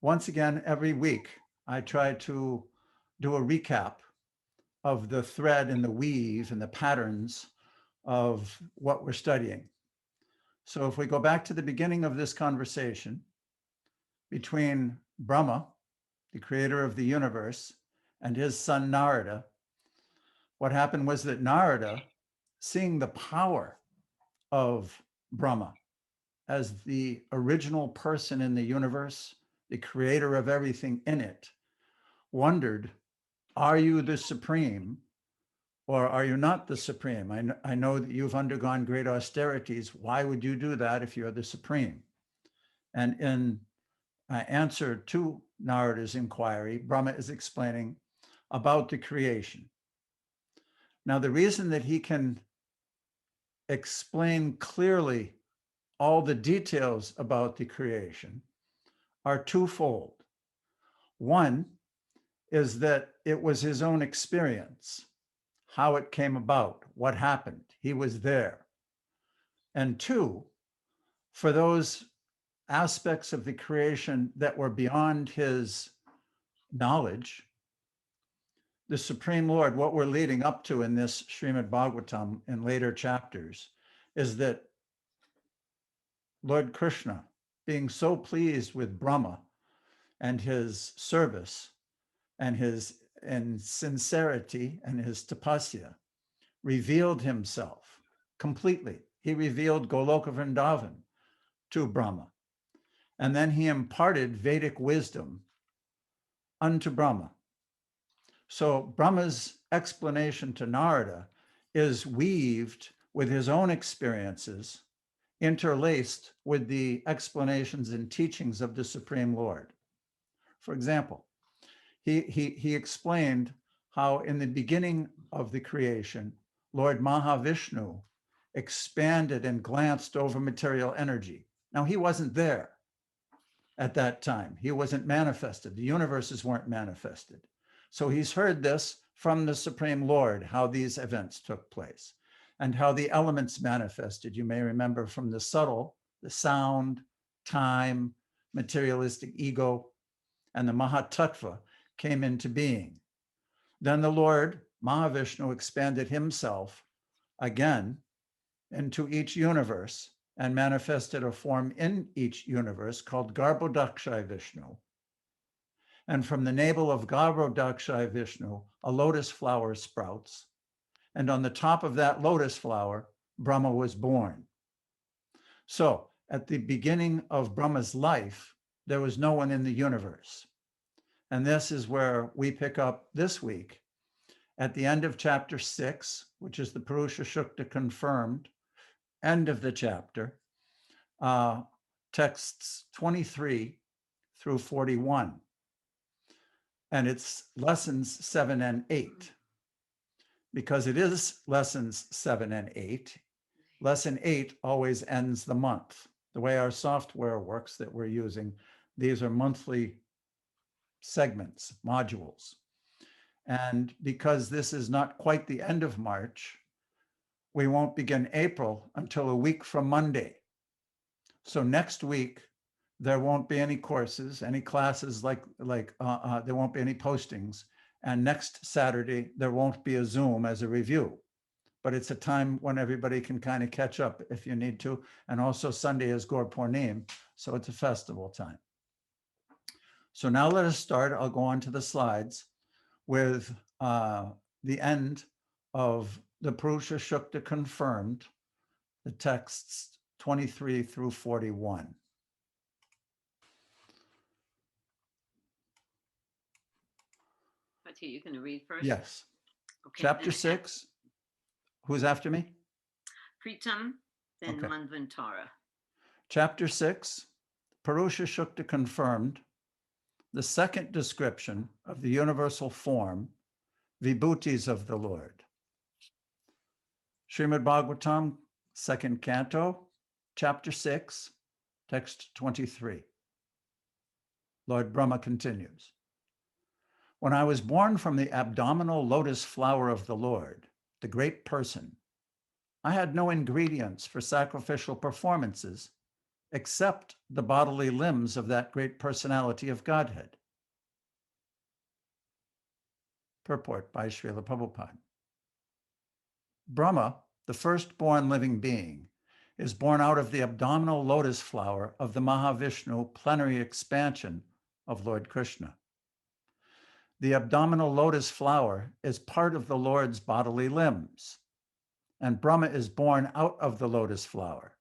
once again, every week, I try to do a recap of the thread and the weave and the patterns of what we're studying. So if we go back to the beginning of this conversation between Brahma, the creator of the universe, and his son Narada, what happened was that Narada, seeing the power of Brahma as the original person in the universe, the creator of everything in it, wondered, are you the supreme or are you not the supreme? I know that you've undergone great austerities. Why would you do that if you're the supreme? And in answer to Narada's inquiry, Brahma is explaining about the creation. Now, the reason that he can explain clearly all the details about the creation are twofold. One is that it was his own experience, how it came about, what happened. He was there. And two, for those aspects of the creation that were beyond his knowledge, the Supreme Lord, what we're leading up to in this Srimad Bhagavatam in later chapters, is that Lord Krishna, being so pleased with Brahma and his service and his sincerity and his tapasya, revealed himself completely. He revealed Goloka Vrindavan to Brahma. And then he imparted Vedic wisdom unto Brahma. So Brahma's explanation to Narada is weaved with his own experiences, interlaced with the explanations and teachings of the Supreme Lord. For example, he explained how in the beginning of the creation, Lord Mahavishnu expanded and glanced over material energy. Now, he wasn't there at that time. He wasn't manifested. The universes weren't manifested. So he's heard this from the Supreme Lord, how these events took place and how the elements manifested. You may remember from the subtle, the sound, time, materialistic ego, and the Mahatattva came into being. Then the Lord, Mahavishnu, expanded himself again into each universe and manifested a form in each universe called Garbhodakshai Vishnu. And from the navel of Garbhodakshai Vishnu, a lotus flower sprouts. And on the top of that lotus flower, Brahma was born. So at the beginning of Brahma's life, there was no one in the universe. And this is where we pick up this week at the end of chapter 6, which is the Purusha Sukta confirmed, end of the chapter, texts 23 through 41. And it's lessons 7 and 8. Because it is lessons 7 and 8, lesson 8 always ends the month. The way our software works that we're using, these are monthly segments, modules. And because this is not quite the end of March, we won't begin April until a week from Monday. So next week, there won't be any courses, any classes, there won't be any postings. And next Saturday, there won't be a Zoom as a review. But it's a time when everybody can kind of catch up if you need to. And also Sunday is Gaur Purnima, so it's a festival time. So now let us start. I'll go on to the slides with the end of the Purusha Sukta confirmed, the texts 23 through 41. You can read first. Yes. Okay, Chapter 6. Who's after me? Pritam, then Okay. Manvantara. Chapter 6, Purusha Sukta confirmed, the second description of the universal form, vibhutis of the Lord. Srimad Bhagavatam, second canto, chapter 6, text 23. Lord Brahma continues. When I was born from the abdominal lotus flower of the Lord, the great person, I had no ingredients for sacrificial performances except the bodily limbs of that great personality of Godhead. Purport by Srila Prabhupada. Brahma, the firstborn living being, is born out of the abdominal lotus flower of the Mahavishnu plenary expansion of Lord Krishna. The abdominal lotus flower is part of the Lord's bodily limbs, and Brahma is born out of the lotus flower.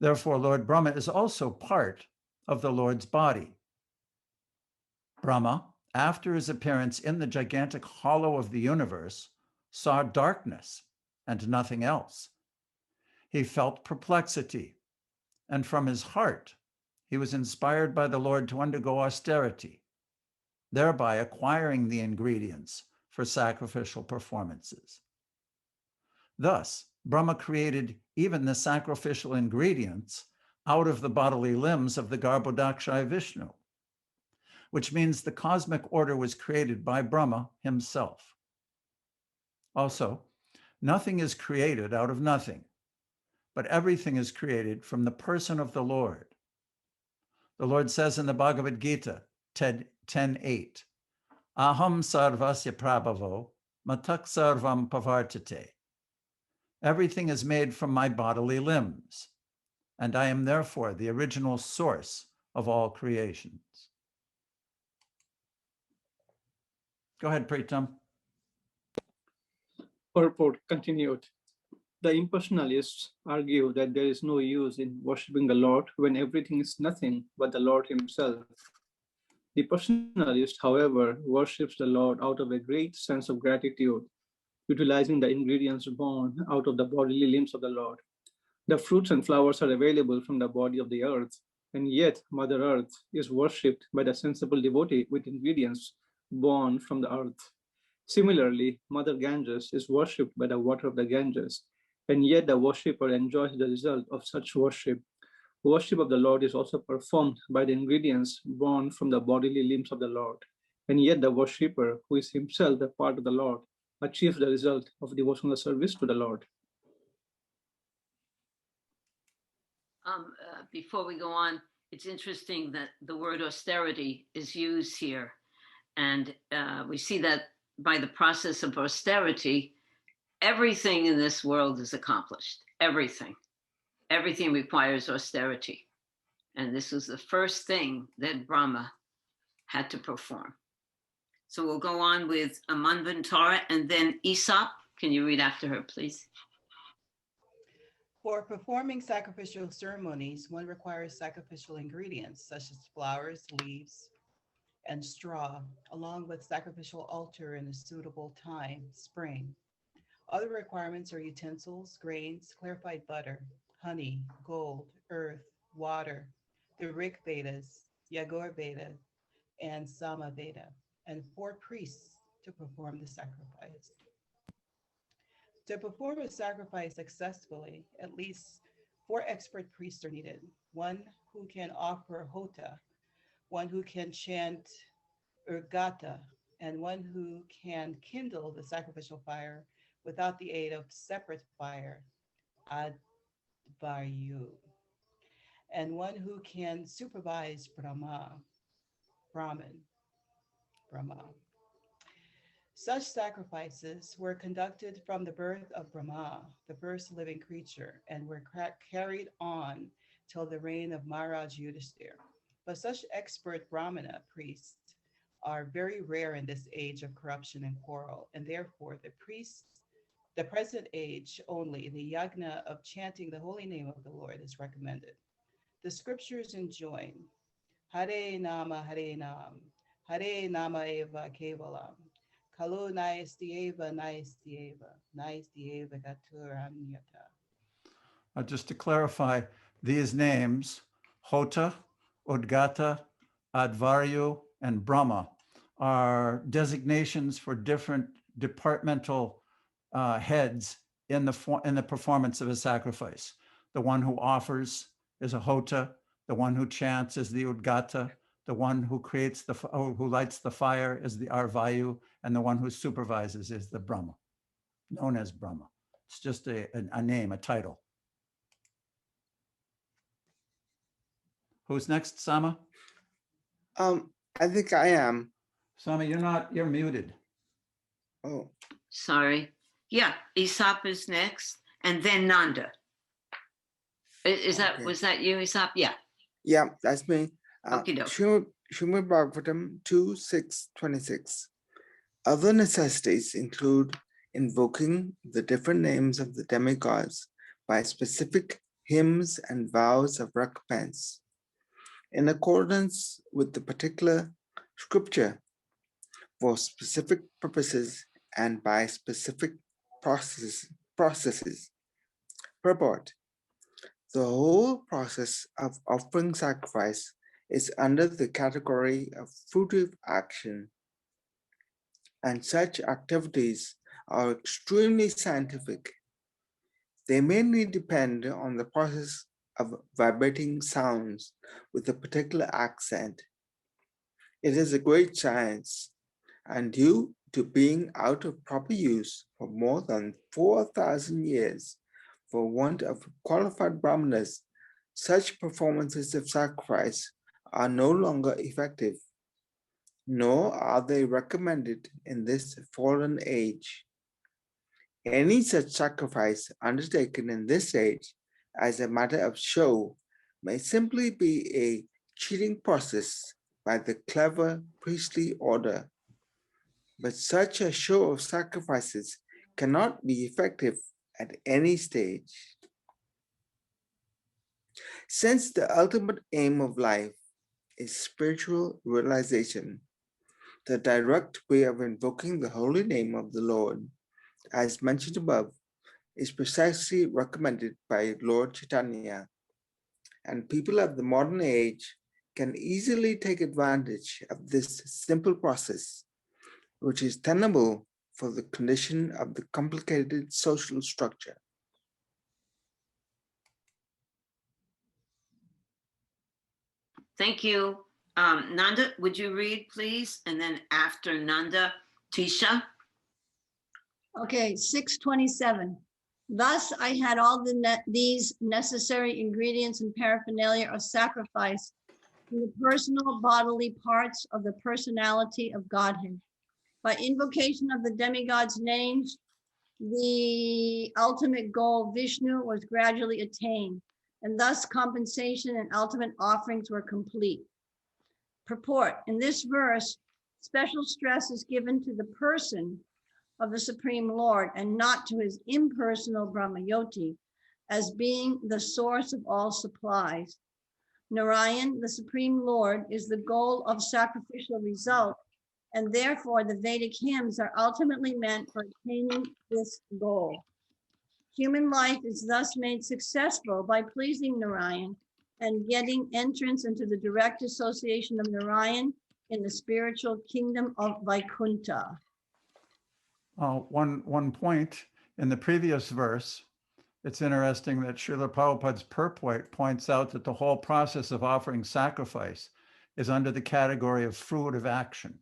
Therefore, Lord Brahma is also part of the Lord's body. Brahma, after his appearance in the gigantic hollow of the universe, saw darkness and nothing else. He felt perplexity, and from his heart, he was inspired by the Lord to undergo austerity, thereby acquiring the ingredients for sacrificial performances. Thus, Brahma created even the sacrificial ingredients out of the bodily limbs of the Garbhodakshaya Vishnu, which means the cosmic order was created by Brahma himself. Also, nothing is created out of nothing, but everything is created from the person of the Lord. The Lord says in the Bhagavad Gita, 10:8, Aham sarvasya prabhavo, matak sarvam pavartate. Everything is made from my bodily limbs, and I am therefore the original source of all creations. Go ahead, Pritam. Purport continued. The impersonalists argue that there is no use in worshipping the Lord when everything is nothing but the Lord himself. The personalist, however, worships the Lord out of a great sense of gratitude, utilizing the ingredients born out of the bodily limbs of the Lord. The fruits and flowers are available from the body of the earth, and yet Mother Earth is worshipped by the sensible devotee with ingredients born from the earth. Similarly, Mother Ganges is worshipped by the water of the Ganges, and yet the worshipper enjoys the result of such worship. Worship of the Lord is also performed by the ingredients born from the bodily limbs of the Lord, and yet the worshipper, who is himself a part of the Lord, achieves the result of devotional service to the Lord. Before we go on, it's interesting that the word austerity is used here. And we see that by the process of austerity, everything in this world is accomplished. Everything. Everything requires austerity. And this was the first thing that Brahma had to perform. So we'll go on with Manvantara and then Aesop. Can you read after her, please? For performing sacrificial ceremonies, one requires sacrificial ingredients such as flowers, leaves, and straw, along with sacrificial altar in a suitable time, spring. Other requirements are utensils, grains, clarified butter, honey, gold, earth, water, the Rig Vedas, Yagur Veda, and Sama Veda, and 4 priests to perform the sacrifice. To perform a sacrifice successfully, at least 4 expert priests are needed. One who can offer hota, one who can chant urgata, and one who can kindle the sacrificial fire without the aid of separate fire, advaryu, and one who can supervise Brahma. Such sacrifices were conducted from the birth of Brahma, the first living creature, and were carried on till the reign of Maharaj Yudhishthira. But such expert Brahmana priests are very rare in this age of corruption and quarrel, and therefore the present age only, the yagna of chanting the holy name of the Lord is recommended. The scriptures enjoin, Hare Nama Eva Kevalam, Kalu Naistieva Gaturanyata. Just to clarify, these names, Hota, Udgata, Advaryu, and Brahma, are designations for different departmental heads in the performance of a sacrifice. The one who offers is a Hota, the one who chants is the Udgata, the one who who lights the fire is the Arvayu, and the one who supervises is the Brahma, known as Brahma. It's just a name, a title. Who's next, Sama? I think I am. Sama, you're muted. Oh, Sorry. Yeah, Aesop is next, and then Nanda. Is that, Okay. was that you, Aesop? Yeah. yeah, that's me. Okie doke. Srimad Bhagavatam 2:6-26. Other necessities include invoking the different names of the demigods by specific hymns and vows of recompense in accordance with the particular scripture for specific purposes and by specific processes. Purport. The whole process of offering sacrifice is under the category of fruitive action, and such activities are extremely scientific. They mainly depend on the process of vibrating sounds with a particular accent. It is a great science, and due to being out of proper use for more than 4,000 years, for want of qualified brahmanas, such performances of sacrifice are no longer effective, nor are they recommended in this fallen age. Any such sacrifice undertaken in this age as a matter of show may simply be a cheating process by the clever priestly order. But such a show of sacrifices cannot be effective at any stage. Since the ultimate aim of life is spiritual realization, the direct way of invoking the holy name of the Lord, as mentioned above, is precisely recommended by Lord Chaitanya, and people of the modern age can easily take advantage of this simple process, which is tenable for the condition of the complicated social structure. Thank you. Nanda, would you read, please? And then after Nanda, Tisha. Okay, 627. Thus I had all these necessary ingredients and paraphernalia of sacrifice in the personal bodily parts of the personality of Godhead. By invocation of the demigods' names, the ultimate goal, Vishnu, was gradually attained, and thus compensation and ultimate offerings were complete. Purport. In this verse, special stress is given to the person of the Supreme Lord and not to his impersonal Brahmayoti as being the source of all supplies. Narayan, the Supreme Lord, is the goal of sacrificial result, and therefore the Vedic hymns are ultimately meant for attaining this goal. Human life is thus made successful by pleasing Narayan and getting entrance into the direct association of Narayan in the spiritual kingdom of Vaikuntha. One point in the previous verse, it's interesting that Srila Prabhupada's purport points out that the whole process of offering sacrifice is under the category of fruitive action.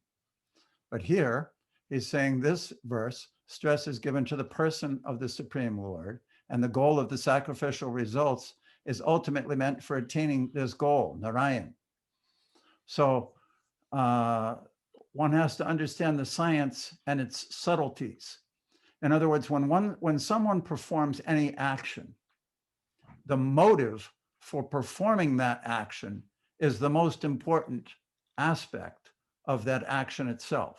But here he's saying this verse, stress is given to the person of the Supreme Lord, and the goal of the sacrificial results is ultimately meant for attaining this goal, Narayan. So one has to understand the science and its subtleties. In other words, when someone performs any action, the motive for performing that action is the most important aspect of that action itself.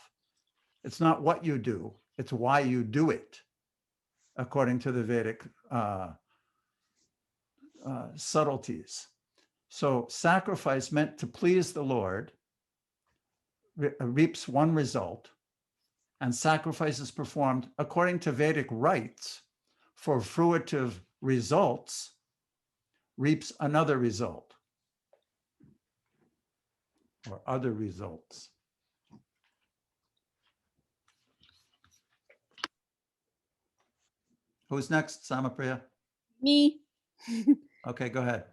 It's not what you do, it's why you do it, according to the Vedic subtleties. So sacrifice meant to please the Lord reaps one result, and sacrifice is performed according to Vedic rites for fruitive results reaps another result or other results. Who's next, Samapriya? Me. Okay, go ahead.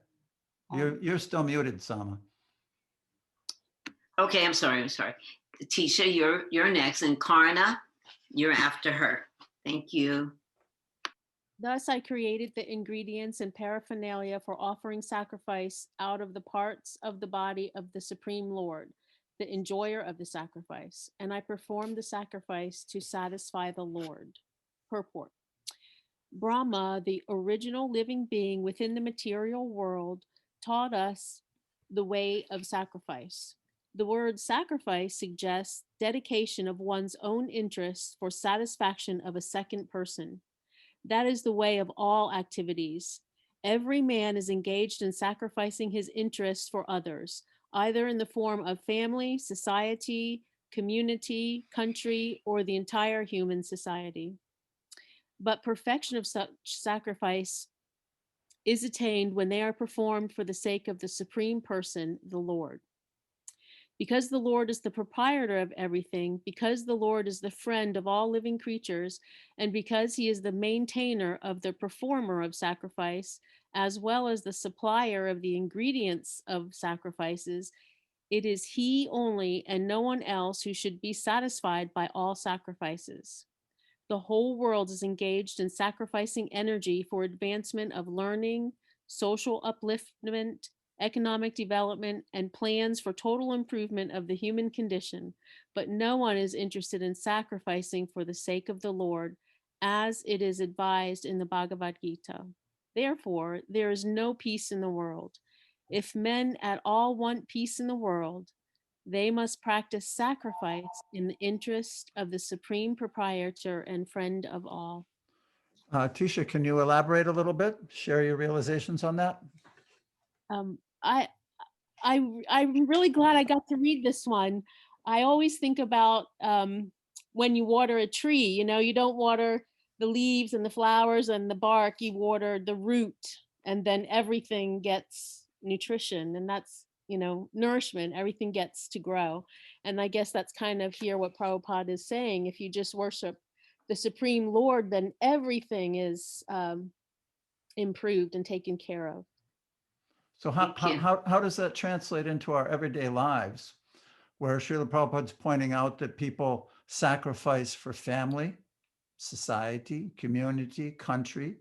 You're still muted, Sama. Okay, I'm sorry. Tisha, you're next, and Karna, you're after her. Thank you. Thus I created the ingredients and paraphernalia for offering sacrifice out of the parts of the body of the Supreme Lord, the enjoyer of the sacrifice, and I performed the sacrifice to satisfy the Lord. Purport. Brahma, the original living being within the material world, taught us the way of sacrifice. The word sacrifice suggests dedication of one's own interests for satisfaction of a second person. That is the way of all activities. Every man is engaged in sacrificing his interests for others, either in the form of family, society, community, country, or the entire human society. But perfection of such sacrifice is attained when they are performed for the sake of the Supreme Person, the Lord. Because the Lord is the proprietor of everything, because the Lord is the friend of all living creatures, and because he is the maintainer of the performer of sacrifice, as well as the supplier of the ingredients of sacrifices, it is he only and no one else who should be satisfied by all sacrifices. The whole world is engaged in sacrificing energy for advancement of learning, social upliftment, economic development, and plans for total improvement of the human condition, but no one is interested in sacrificing for the sake of the Lord, as it is advised in the Bhagavad Gita. Therefore, there is no peace in the world. If men at all want peace in the world, they must practice sacrifice in the interest of the Supreme Proprietor and friend of all. Tisha, can you elaborate a little bit? Share your realizations on that? I'm really glad I got to read this one. I always think about when you water a tree, you know, you don't water the leaves and the flowers and the bark, you water the root, and then everything gets nutrition, and that's, you know, nourishment, everything gets to grow. And I guess that's kind of here what Prabhupada is saying. If you just worship the Supreme Lord, then everything is improved and taken care of. So Thank you. how does that translate into our everyday lives, where Srila Prabhupada's pointing out that people sacrifice for family, society, community, country,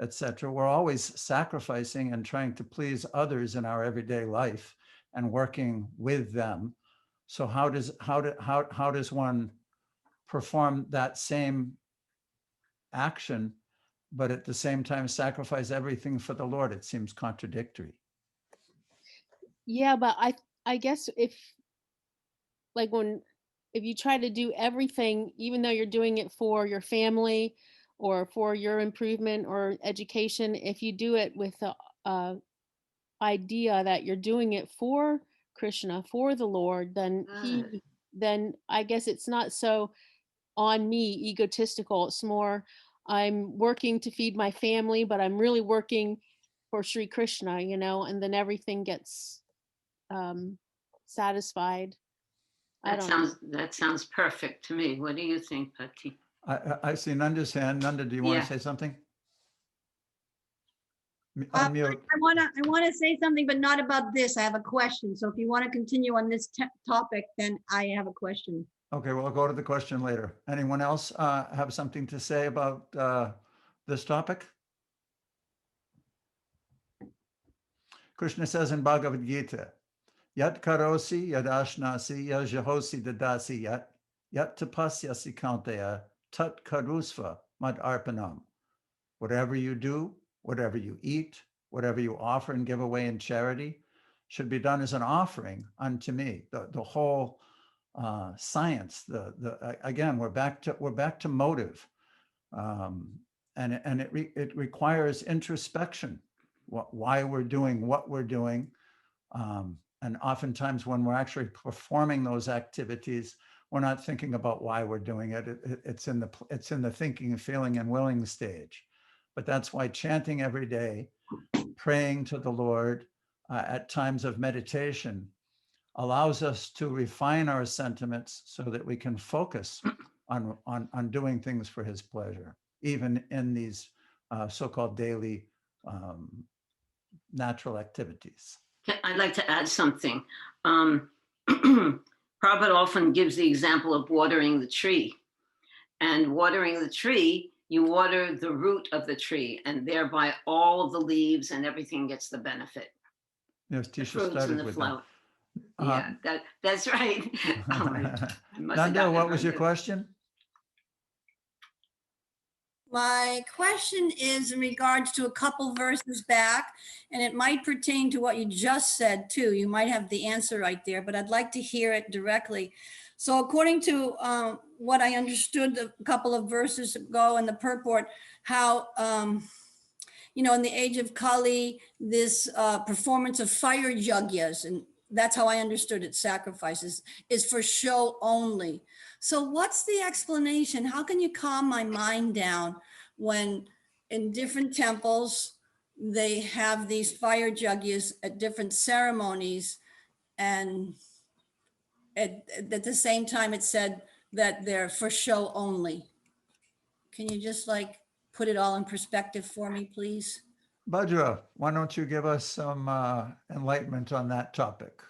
etc. We're always sacrificing and trying to please others in our everyday life and working with them. So how does one perform that same action, but at the same time sacrifice everything for the Lord? It seems contradictory. Yeah, but I guess if you try to do everything, even though you're doing it for your family or for your improvement or education, if you do it with the idea that you're doing it for Krishna, for the Lord, then I guess it's not so on me egotistical. It's more, I'm working to feed my family, but I'm really working for Sri Krishna, you know, and then everything gets satisfied. That sounds perfect to me. What do you think, Pati? I see Nanda's hand. Nanda, do you want Yeah. to say something? I want to say something, but not about this. I have a question. So if you want to continue on this topic, then I have a question. Okay, well, I'll go to the question later. Anyone else have something to say about this topic? Krishna says in Bhagavad Gita, Yat karosi yadashnasi yajahosi dadasi yat tapasyasi kaunteya tat karusva mad arpanam. Whatever you do, whatever you eat, whatever you offer and give away in charity should be done as an offering unto me. The whole science, again, we're back to motive, and it requires introspection, why we're doing what we're doing, and oftentimes when we're actually performing those activities, we're not thinking about why we're doing it. It's in the thinking, feeling, and willing stage. But that's why chanting every day, praying to the Lord at times of meditation allows us to refine our sentiments so that we can focus on doing things for his pleasure, even in these so-called daily natural activities. I'd like to add something. Prabhupada often gives the example of watering the tree. And watering the tree you water the root of the tree, and thereby all the leaves and everything gets the benefit. Yes, The Tisha fruits started and the with flower. that. Yeah, that's right. Oh, I must have Nanda, gotten it what was wrong, your too. question? My question is in regards to a couple verses back, and it might pertain to what you just said too. You might have the answer right there, but I'd like to hear it directly. So according to what I understood a couple of verses ago in the purport, how, you know, in the age of Kali, this performance of fire yagyas, and that's how I understood it, sacrifices, is for show only. So what's the explanation? How can you calm my mind down when in different temples, they have these fire yagyas at different ceremonies, and at the same time it said that they're for show only? Can you just like put it all in perspective for me, please? Bhadra, why don't you give us some enlightenment on that topic?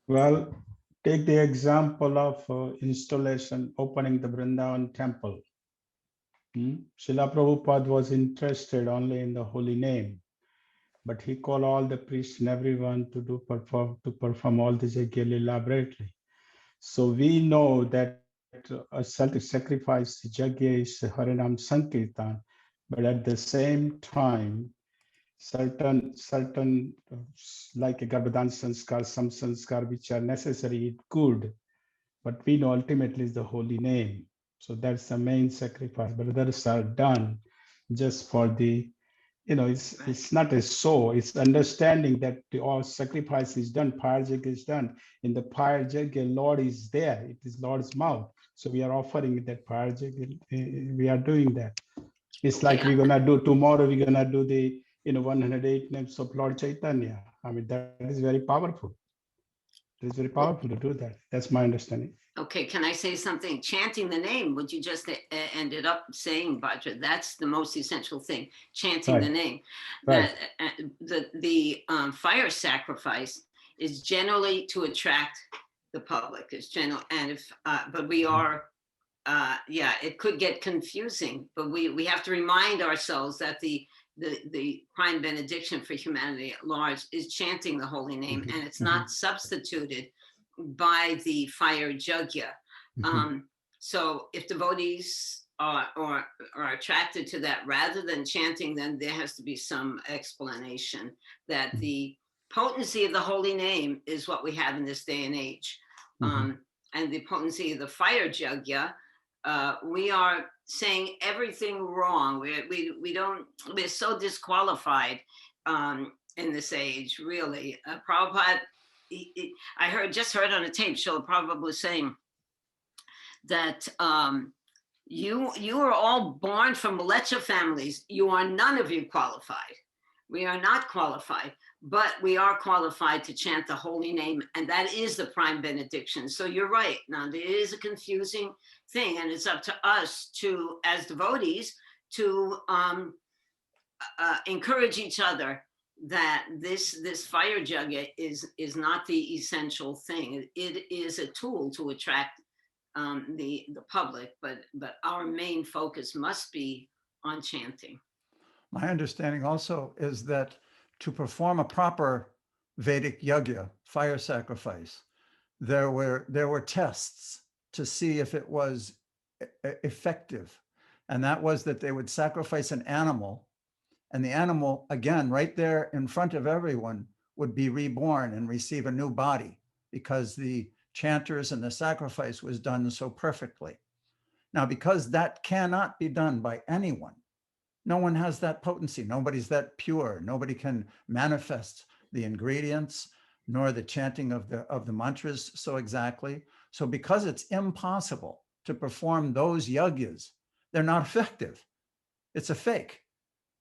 Well, take the example of installation, opening the Vrindavan temple. Srila Prabhupada was interested only in the holy name, but he called all the priests and everyone to perform all this elaborately. So we know that a sacrifice yajna is Harinam Sankirtan, but at the same time, certain like a Garbhadan Sanskar, some Sanskar which are necessary, good, but we know ultimately is the holy name. So that's the main sacrifice, but others are done just for the, you know, it's not a so, it's understanding that all sacrifice is done, Parajag is done. In the Parajag, Lord is there, it is Lord's mouth. So we are offering that Parajag, we are doing that. It's Okay, like we're gonna do tomorrow, we're gonna do the 108 names of Lord Chaitanya. I mean, that is very powerful. It is very powerful to do that. That's my understanding. Okay, can I say something? Chanting the name, what you just ended up saying, Bhadra, that's the most essential thing, chanting the Right. name. Right. That the fire sacrifice is generally to attract the public. It's general, and if, but we are, yeah, it could get confusing, but we have to remind ourselves that the prime benediction for humanity at large is chanting the holy name, and it's not substituted by the fire yajna. So if devotees are attracted to that rather than chanting, then there has to be some explanation that the potency of the holy name is what we have in this day and age. And the potency of the fire yajna, we are saying everything wrong. We're so disqualified in this age, really. Prabhupada, I just heard on a tape show, Prabhupada was saying that you are all born from Mleccha families. You are none of you qualified. We are not qualified, but we are qualified to chant the holy name, and that is the prime benediction. So you're right, Nanda, it is a confusing thing, and it's up to us to, as devotees, to encourage each other that this fire yajna is not the essential thing. It is a tool to attract the public, but our main focus must be on chanting. My understanding also is that to perform a proper Vedic yajna, fire sacrifice, there were tests to see if it was effective. And that was that they would sacrifice an animal, and the animal, again, right there in front of everyone, would be reborn and receive a new body because the chanters and the sacrifice was done so perfectly. Now, because that cannot be done by anyone, no one has that potency. Nobody's that pure. Nobody can manifest the ingredients nor the chanting of the mantras so exactly. So because it's impossible to perform those yajnas, they're not effective. It's a fake.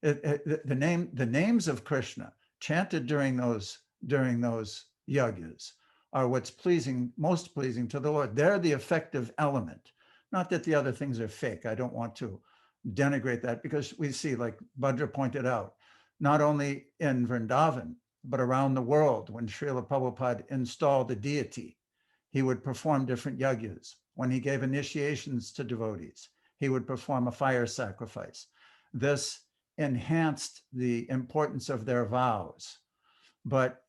The names of Krishna chanted during those yajnas are what's most pleasing to the Lord. They're the effective element. Not that the other things are fake. I don't want to denigrate that, because we see, like Bhadra pointed out, not only in Vrindavan, but around the world, when Srila Prabhupada installed a deity, he would perform different yajnas. When he gave initiations to devotees, he would perform a fire sacrifice. This enhanced the importance of their vows. But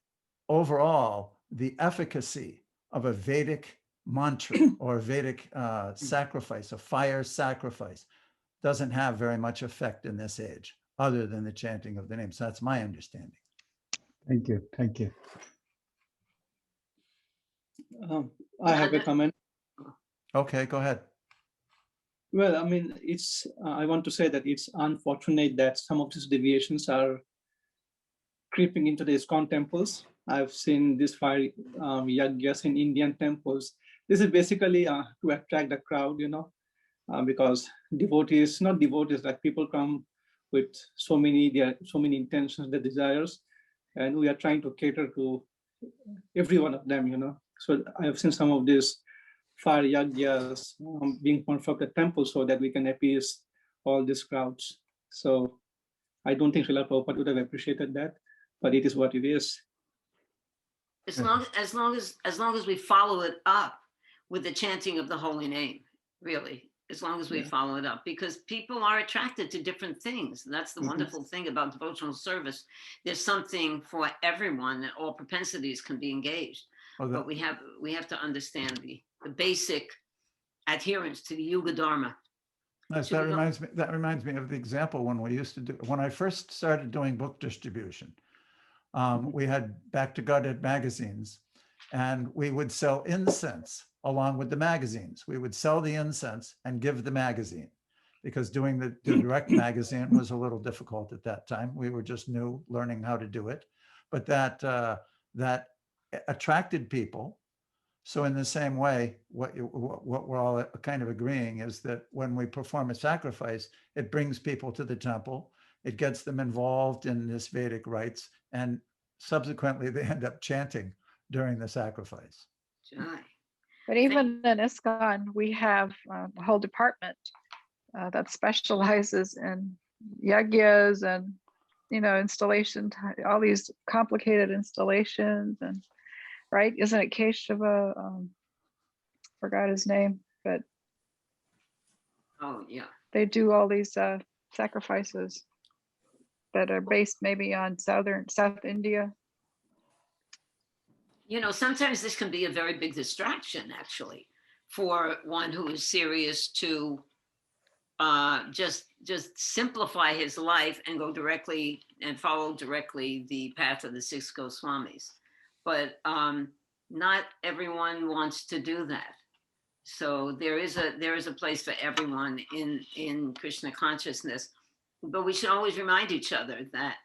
overall, the efficacy of a Vedic mantra or Vedic sacrifice, a fire sacrifice, doesn't have very much effect in this age, other than the chanting of the name. So that's my understanding. Thank you. Thank you. I have a comment. Okay, go ahead. Well, I mean, it's. I want to say that it's unfortunate that some of these deviations are creeping into the ISKCON temples. I've seen these fire yagyas in Indian temples. This is basically to attract the crowd, you know, because devotees, not devotees, like people come with so many intentions, their desires, and we are trying to cater to every one of them, you know. So I have seen some of these fire yagyas being performed at temples so that we can appease all these crowds. So I don't think Srila Prabhupada would have appreciated that, but it is what it is. As long as we follow it up with the chanting of the holy name, really, as long as we follow it up, because people are attracted to different things. That's the wonderful thing about devotional service. There's something for everyone. All propensities can be engaged, but we have to understand the basic adherence to the Yuga Dharma. That reminds me of the example when I first started doing book distribution. We had Back to Godhead magazines, and we would sell incense along with the magazines. We would sell the incense and give the magazine, because doing the direct magazine was a little difficult at that time. We were just new, learning how to do it, but that attracted people. So in the same way, what we're all kind of agreeing is that when we perform a sacrifice, it brings people to the temple, it gets them involved in this Vedic rites, and subsequently they end up chanting during the sacrifice. But even in ISKCON, we have a whole department that specializes in yagyas and, you know, installation, all these complicated installations, and right? Isn't it Keshava? Forgot his name, but oh yeah, they do all these sacrifices that are based maybe on South India. You know, sometimes this can be a very big distraction, actually, for one who is serious to just simplify his life and go directly and follow directly the path of the six Goswamis. But not everyone wants to do that. So there is a place for everyone in Krishna consciousness. But we should always remind each other that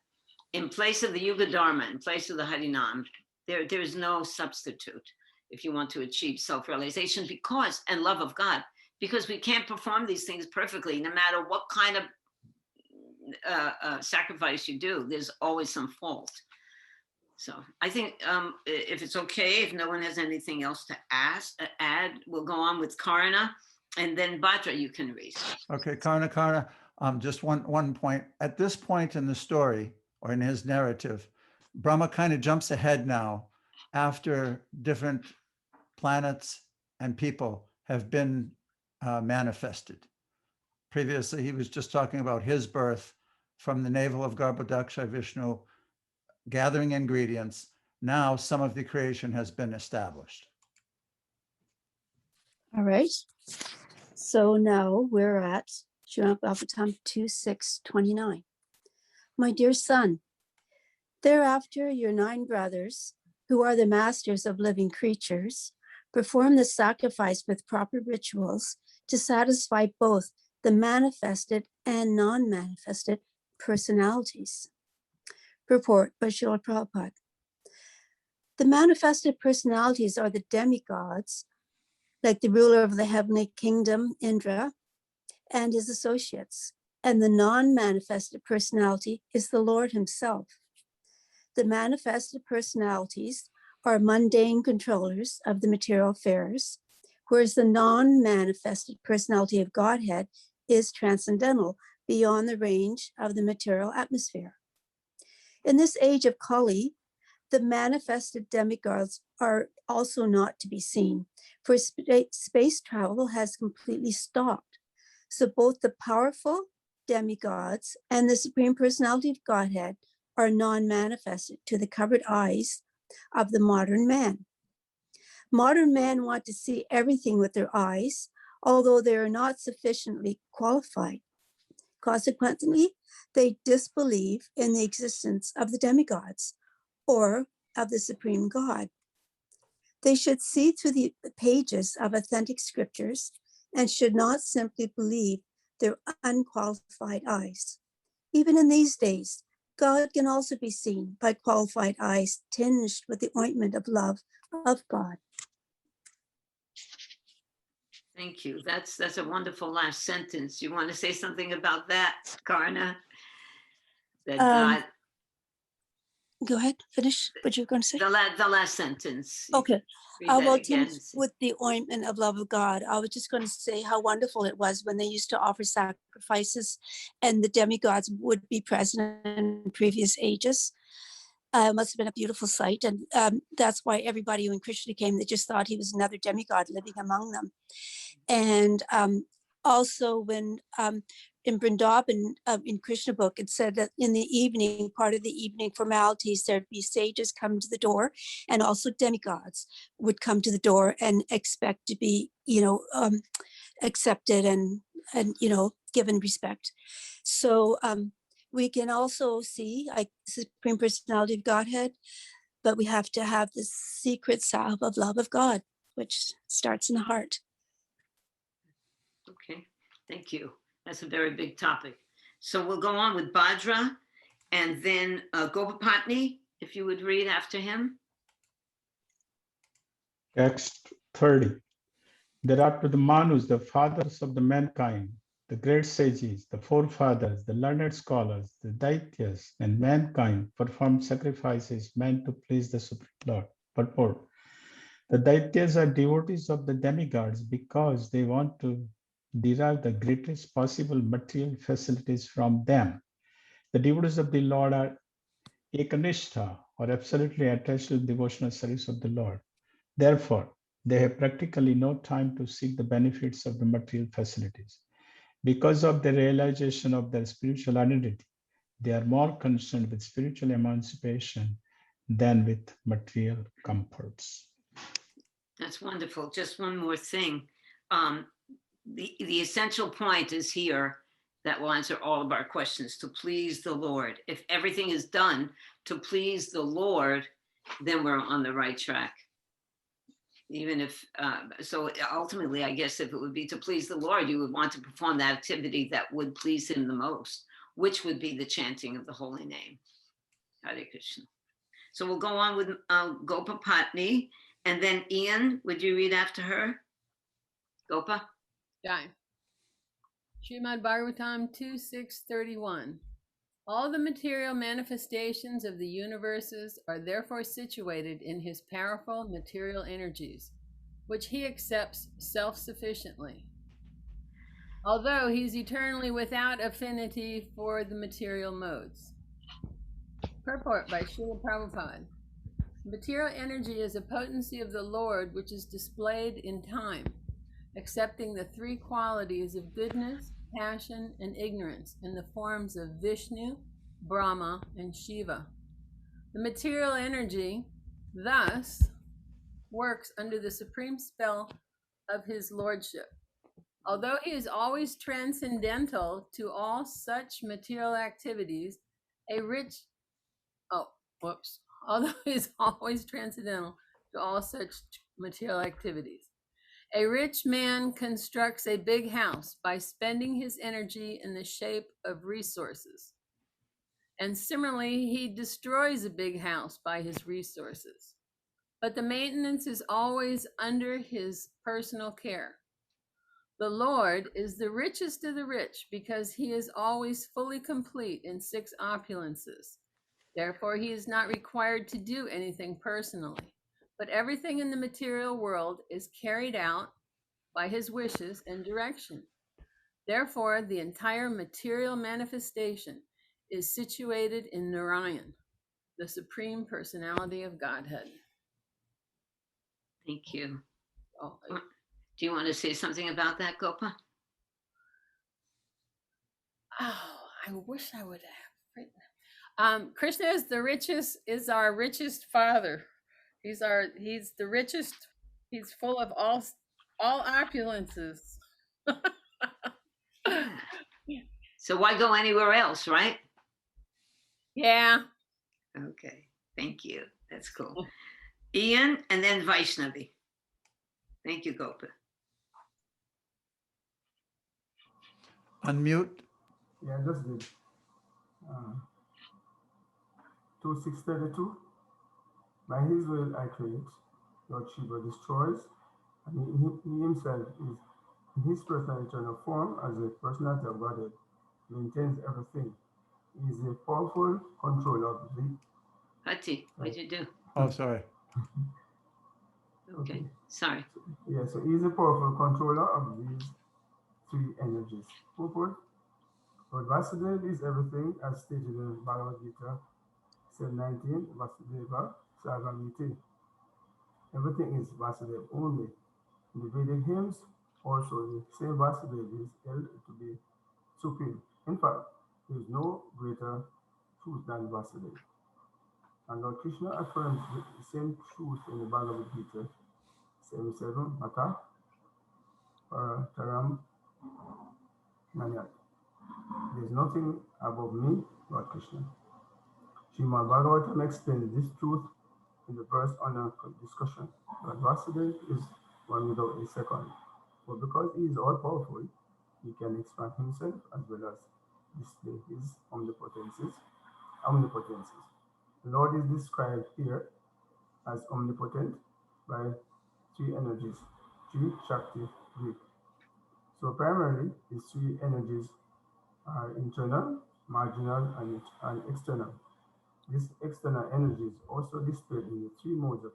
in place of the Yuga Dharma, in place of the Harinam, there is no substitute if you want to achieve self-realization and love of God, because we can't perform these things perfectly, no matter what kind of sacrifice you do. There's always some fault. So I think if it's okay, if no one has anything else to add, we'll go on with Karna, and then Bhadra, you can read. Okay, Karna, just one point. At this point in the story, or in his narrative, Brahma kind of jumps ahead now after different planets and people have been manifested. Previously, he was just talking about his birth from the navel of Garbhodaksha Vishnu, gathering ingredients. Now some of the creation has been established. All right. So now we're at Srimad Bhagavatam 2:6-29. My dear son, thereafter your 9 brothers, who are the masters of living creatures, perform the sacrifice with proper rituals to satisfy both the manifested and non-manifested personalities. Purport by Srila Prabhupada. The manifested personalities are the demigods, like the ruler of the heavenly kingdom, Indra, and his associates, and the non-manifested personality is the Lord himself. The manifested personalities are mundane controllers of the material affairs, whereas the non-manifested personality of Godhead is transcendental, beyond the range of the material atmosphere. In this age of Kali, the manifested demigods are also not to be seen, for space travel has completely stopped. So both the powerful demigods and the Supreme Personality of Godhead are non-manifested to the covered eyes of the modern man. Modern men want to see everything with their eyes, although they are not sufficiently qualified. Consequently, they disbelieve in the existence of the demigods or of the supreme God. They should see through the pages of authentic scriptures and should not simply believe their unqualified eyes. Even in these days, God can also be seen by qualified eyes tinged with the ointment of love of God. Thank you. That's a wonderful last sentence. You want to say something about that, Karna? That God, Go ahead, finish what you're going to say. the last sentence. Okay. Read that Well, again. tinged with the ointment of love of God. I was just going to say how wonderful it was when they used to offer sacrifices and the demigods would be present in previous ages. It must have been a beautiful sight. And that's why everybody when Krishna came, they just thought he was another demigod living among them. And also when in Vrindavan, in Krishna book, it said that in the evening, part of the evening formalities, there'd be sages come to the door, and also demigods would come to the door and expect to be, accepted and given respect. So we can also see like Supreme Personality of Godhead, but we have to have the secret salve of love of God, which starts in the heart. Okay, thank you. That's a very big topic. So we'll go on with Bhadra and then Gopapatni, if you would read after him. Text 30. Thereafter the Manus, the fathers of the mankind, the great sages, the forefathers, the learned scholars, the Daityas, and mankind performed sacrifices meant to please the Supreme Lord. Purport. The Daityas are devotees of the demigods because they want to derive the greatest possible material facilities from them. The devotees of the Lord are Ekanishta, or absolutely attached to the devotional service of the Lord. Therefore, they have practically no time to seek the benefits of the material facilities. Because of the realization of their spiritual identity, they are more concerned with spiritual emancipation than with material comforts. That's wonderful. Just one more thing. The essential point is here that will answer all of our questions: to please the Lord. If everything is done to please the Lord, then we're on the right track. Even if, so ultimately, I guess if it would be to please the Lord, you would want to perform the activity that would please him the most, which would be the chanting of the holy name. Hare Krishna. So we'll go on with Gopapatni, and then Ian, would you read after her? Gopa? Jai. Srimad Bhagavatam 2.6.31. All the material manifestations of the universes are therefore situated in his powerful material energies, which he accepts self-sufficiently. Although he is eternally without affinity for the material modes. Purport by Srila Prabhupada. Material energy is a potency of the Lord which is displayed in time, accepting the three qualities of goodness, passion, and ignorance in the forms of Vishnu, Brahma, and Shiva. The material energy thus works under the supreme spell of his lordship. Although he is always transcendental to all such material activities, although he is always transcendental to all such material activities, a rich man constructs a big house by spending his energy in the shape of resources. And similarly, he destroys a big house by his resources. But the maintenance is always under his personal care. The Lord is the richest of the rich because he is always fully complete in 6 opulences. Therefore, he is not required to do anything personally. But everything in the material world is carried out by his wishes and direction. Therefore, the entire material manifestation is situated in Narayan, the Supreme Personality of Godhead. Thank you. Oh, Do you want to say something about that, Gopa? Oh, I wish I would have written. Krishna is the richest, is our richest father. He's the richest. He's full of all opulences. Yeah. So why go anywhere else, right? Yeah. Okay, thank you. That's cool. Ian and then Vaishnavi. Thank you, Gopa. Unmute. Yeah, I just did. 2632. By his will I create, Lord Shiva destroys, and he himself is in his personal eternal form as a personality of Godhead, maintains everything. He is a powerful controller of the. Hati, what'd you do? Oh, sorry. Okay, sorry. Yeah, so he is a powerful controller of these three energies. Purport. Lord Vasudeva is everything as stated in Bhagavad Gita 7:19, Vasudeva Sarvamiti. Everything is Vasudeva only. In the Vedic hymns, also the same Vasudeva is held to be supreme. In fact, there is no greater truth than Vasudeva. And Lord Krishna affirms the same truth in the Bhagavad Gita 7:7, Mata Taram Nanyat. There is nothing above me, Lord Krishna. Srimad Bhagavatam explains this truth in the verse under discussion. But Vasudeva is one without a second. But because he is all powerful, he can expand himself as well as display his omnipotencies. The Lord is described here as omnipotent by three energies, Chi, Shakti, Greek. So primarily, these three energies are internal, marginal, and external. These external energies also displayed in the three modes of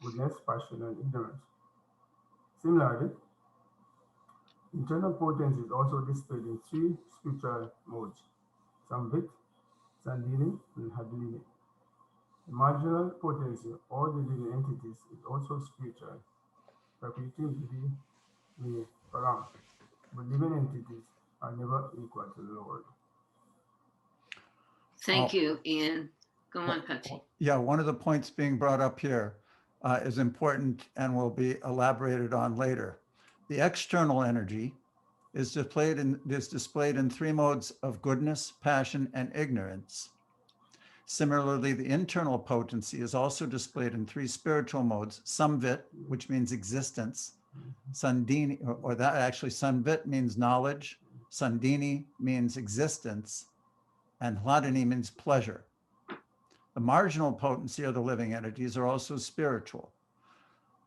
goodness, passion, and ignorance. Similarly, internal potency is also displayed in three spiritual modes, Samvit, Sandhini, and Hadlini. The marginal potency of all the living entities is also spiritual, Prakriti, Vivi, Param. But living entities are never equal to the Lord. Thank you, Ian. Go on, Patsy. Yeah, one of the points being brought up here is important and will be elaborated on later. The external energy is displayed in three modes of goodness, passion, and ignorance. Similarly, the internal potency is also displayed in three spiritual modes, Samvit, which means existence, Sandhini, or that actually Samvit means knowledge, Sandhini means existence, and Hladini means pleasure. The marginal potency of the living entities are also spiritual,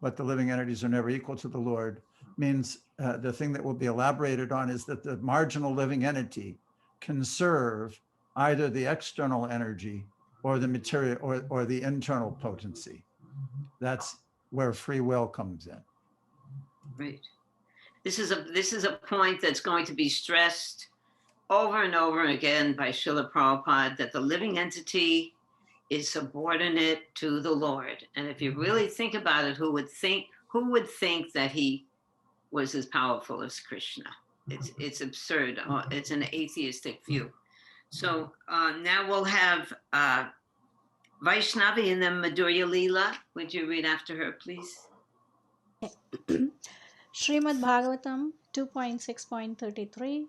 but the living entities are never equal to the Lord. Means the thing that will be elaborated on is that the marginal living entity can serve either the external energy or the material or the internal potency. That's where free will comes in. Right. This is a point that's going to be stressed over and over again by Srila Prabhupada, that the living entity is subordinate to the Lord. And if you really think about it, who would think that he was as powerful as Krishna? It's absurd. It's an atheistic view. So now we'll have Vaishnavi and then Madhurya Leela. Would you read after her, please? Srimad Bhagavatam 2.6.33.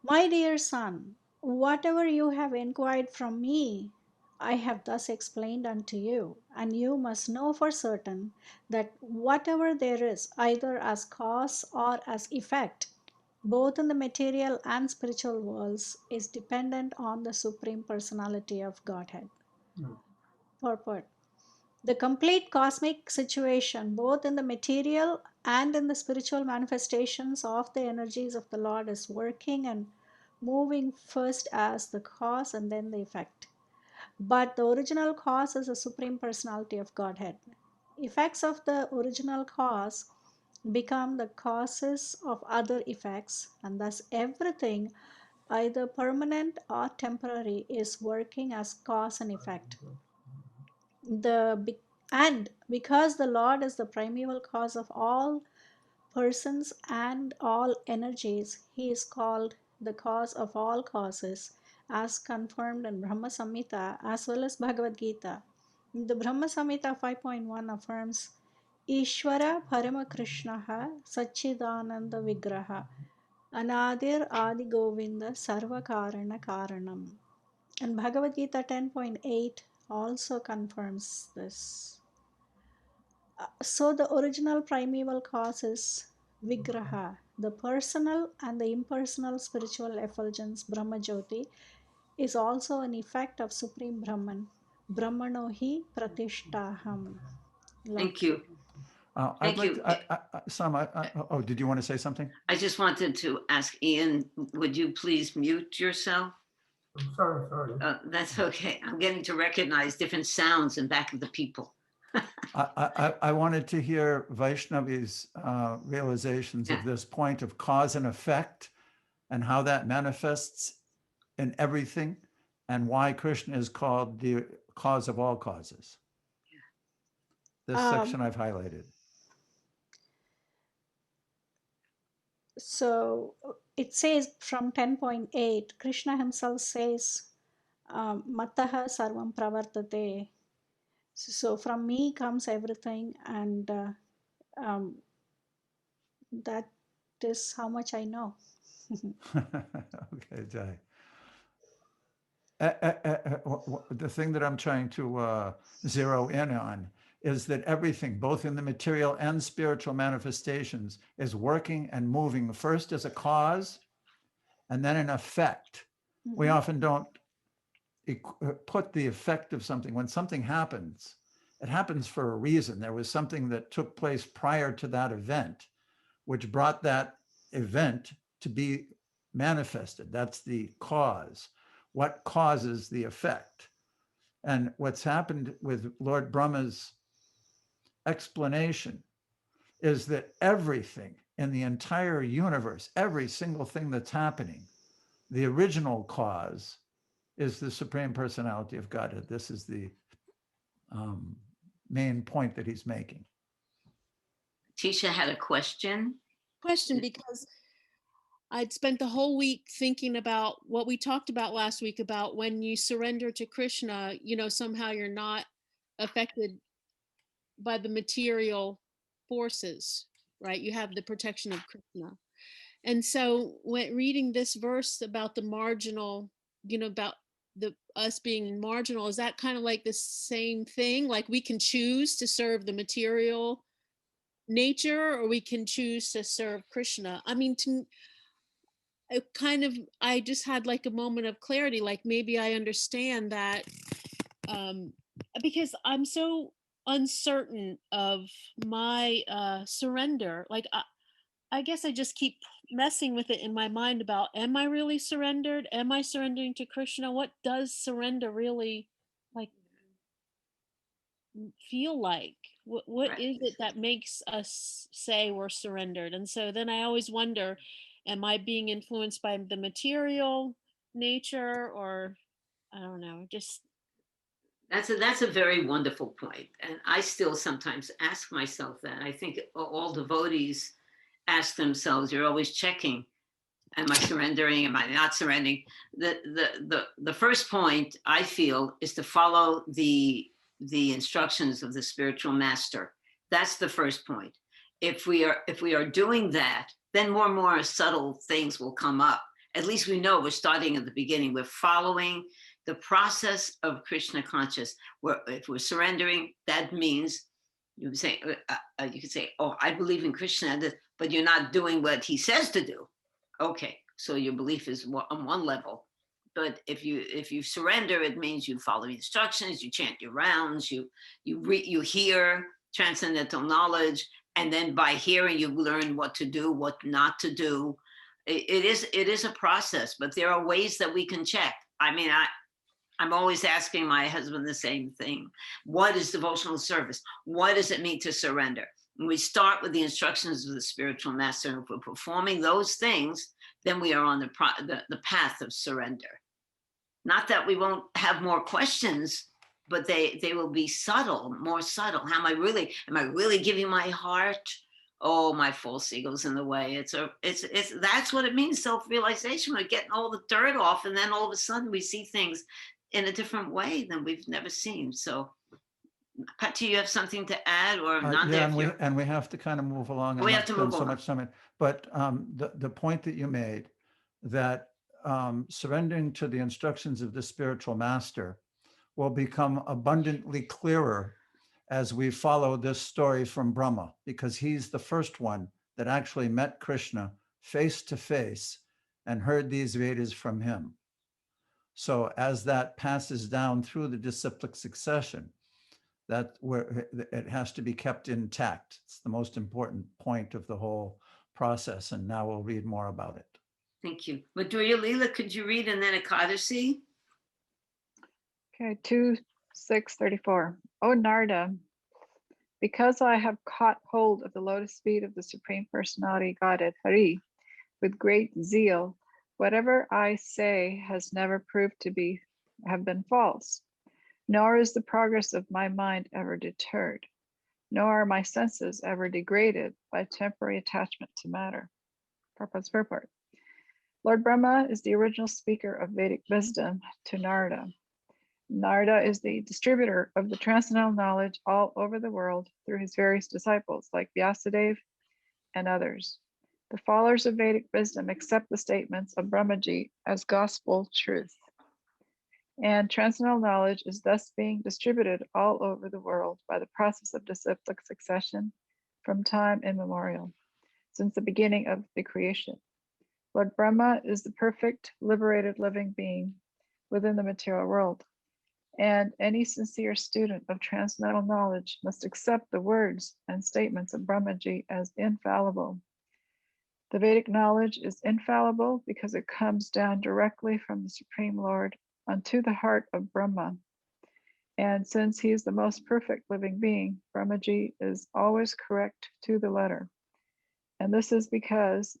My dear son, whatever you have inquired from me, I have thus explained unto you, and you must know for certain that whatever there is, either as cause or as effect, both in the material and spiritual worlds, is dependent on the Supreme Personality of Godhead. Purport. The complete cosmic situation, both in the material and in the spiritual manifestations of the energies of the Lord, is working and moving first as the cause and then the effect. But the original cause is the Supreme Personality of Godhead. Effects of the original cause become the causes of other effects, and thus everything, either permanent or temporary, is working as cause and effect. And because the Lord is the primeval cause of all persons and all energies, he is called the cause of all causes, as confirmed in Brahma Samhita as well as Bhagavad Gita. The Brahma Samhita 5.1 affirms Ishvara Parama Krishnaha Satchidananda Vigraha Anadir Adi Govinda Sarva Karana Karanam. And Bhagavad Gita 10.8 also confirms this. So the original primeval cause is Vigraha, the personal and the impersonal spiritual effulgence Brahma Jyoti is also an effect of Supreme Brahman. Brahmano hi pratishtaham. Thank you. I'd Thank like you. oh, did you want to say something? I just wanted to ask Ian, would you please mute yourself? Sorry. That's okay. I'm getting to recognize different sounds in back of the people. I wanted to hear Vaishnavi's realizations of this point of cause and effect and how that manifests in everything and why Krishna is called the cause of all causes. This section I've highlighted. So it says from 10.8, Krishna himself says, Mataha sarvam pravartate. So from me comes everything, and that is how much I know. Okay, Jai. The thing that I'm trying to zero in on is that everything, both in the material and spiritual manifestations, is working and moving first as a cause and then an effect. We often don't put the effect of something. When something happens, it happens for a reason. There was something that took place prior to that event, which brought that event to be manifested. That's the cause. What causes the effect? And what's happened with Lord Brahma's explanation is that everything in the entire universe, every single thing that's happening, the original cause is the Supreme Personality of Godhead. This is the main point that he's making. Tisha had a question. Because I'd spent the whole week thinking about what we talked about last week about when you surrender to Krishna, somehow you're not affected by the material forces, right? You have the protection of Krishna. And so when reading this verse about the marginal, about us being marginal, is that kind of like the same thing? Like we can choose to serve the material nature or we can choose to serve Krishna. I mean, I just had like a moment of clarity, like maybe I understand that because I'm so uncertain of my surrender. Like I guess I just keep messing with it in my mind about, am I really surrendered? Am I surrendering to Krishna? What does surrender really like feel like? What is it that makes us say we're surrendered? And so then I always wonder, am I being influenced by the material nature, or I don't know, just. That's a very wonderful point. And I still sometimes ask myself that. I think all devotees ask themselves, you're always checking, am I surrendering? Am I not surrendering? The first point I feel is to follow the instructions of the spiritual master. That's the first point. If we are doing that, then more and more subtle things will come up. At least we know we're starting at the beginning. We're following the process of Krishna conscious. If we're surrendering, that means you could say, oh, I believe in Krishna, but you're not doing what he says to do. Okay, so your belief is on one level. But if you surrender, it means you follow instructions, you chant your rounds, you hear transcendental knowledge, and then by hearing you learn what to do, what not to do. It is a process, but there are ways that we can check. I mean, I'm always asking my husband the same thing. What is devotional service? What does it mean to surrender? And we start with the instructions of the spiritual master. And if we're performing those things, then we are on the path of surrender. Not that we won't have more questions, but they will be subtle, more subtle. Am I really giving my heart? oh, my false ego's in the way. It's that's what it means, self-realization. We're getting all the dirt off, and then all of a sudden we see things in a different way than we've never seen. So Patti, you have something to add, or not? Yeah, and we have to kind of move along. We and have not to move spend so on. much time. But the point that you made, that surrendering to the instructions of the spiritual master will become abundantly clearer as we follow this story from Brahma, because he's the first one that actually met Krishna face to face and heard these Vedas from him. So as that passes down through the disciplic succession, that where it has to be kept intact. It's the most important point of the whole process. And now we'll read more about it. Thank you. Madhurya Leela, could you read and then Ekadasi? Okay, 2:6:34. O Narda, because I have caught hold of the lotus feet of the Supreme Personality Godhead Hari with great zeal, whatever I say has never proved to have been false, nor is the progress of my mind ever deterred, nor are my senses ever degraded by temporary attachment to matter. Prabhupada's purport. Lord Brahma is the original speaker of Vedic wisdom to Narada. Narada is the distributor of the transcendental knowledge all over the world through his various disciples like Vyasadeva and others. The followers of Vedic wisdom accept the statements of Brahmaji as gospel truth. And transcendental knowledge is thus being distributed all over the world by the process of disciplic succession from time immemorial, since the beginning of the creation. Lord Brahma is the perfect, liberated living being within the material world. And any sincere student of transcendental knowledge must accept the words and statements of Brahmaji as infallible. The Vedic knowledge is infallible because it comes down directly from the Supreme Lord unto the heart of Brahma. And since he is the most perfect living being, Brahmaji is always correct to the letter. And this is because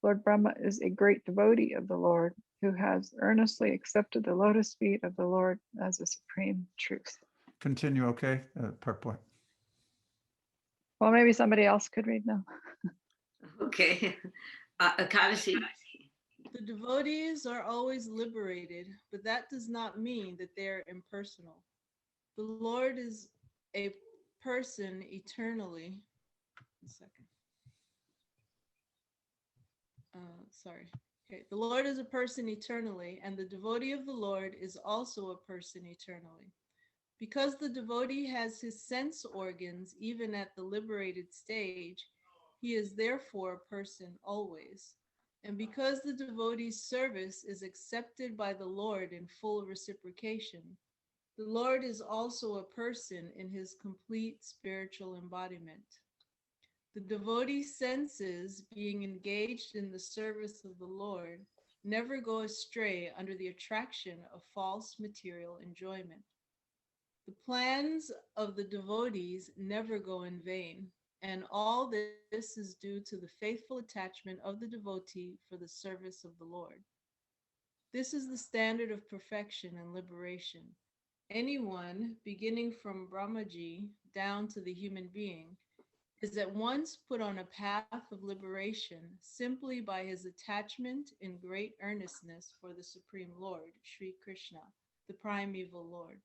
Lord Brahma is a great devotee of the Lord who has earnestly accepted the lotus feet of the Lord as a supreme truth. Continue, okay? Purport. Well, maybe somebody else could read now. Okay. Ekadasi. The devotees are always liberated, but that does not mean that they are impersonal. The Lord is a person eternally. One second. Sorry. Okay. The Lord is a person eternally, and the devotee of the Lord is also a person eternally. Because the devotee has his sense organs even at the liberated stage, he is therefore a person always. And because the devotee's service is accepted by the Lord in full reciprocation, the Lord is also a person in his complete spiritual embodiment. The devotee's senses, being engaged in the service of the Lord, never go astray under the attraction of false material enjoyment. The plans of the devotees never go in vain, and all this is due to the faithful attachment of the devotee for the service of the Lord. This is the standard of perfection and liberation. Anyone, beginning from Brahmaji down to the human being, is at once put on a path of liberation simply by his attachment in great earnestness for the Supreme Lord, Sri Krishna, the primeval Lord.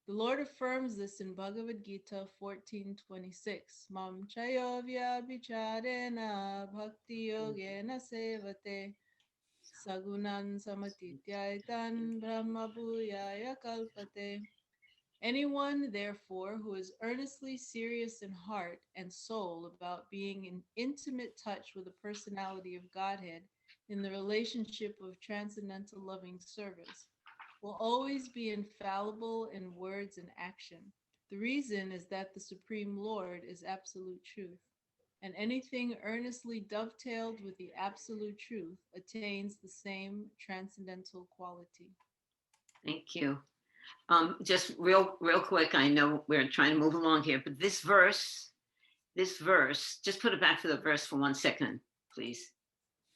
The Lord affirms this in Bhagavad Gita 14:26. Mam chayovya bicharena bhakti yogena sevate sagunan samatityaitan brahma bhuyaya kalpate. Anyone, therefore, who is earnestly serious in heart and soul about being in intimate touch with the personality of Godhead in the relationship of transcendental loving service will always be infallible in words and action. The reason is that the Supreme Lord is absolute truth, and anything earnestly dovetailed with the absolute truth attains the same transcendental quality. Thank you. Just real quick, I know we're trying to move along here, but this verse, just put it back to the verse for 1 second, please.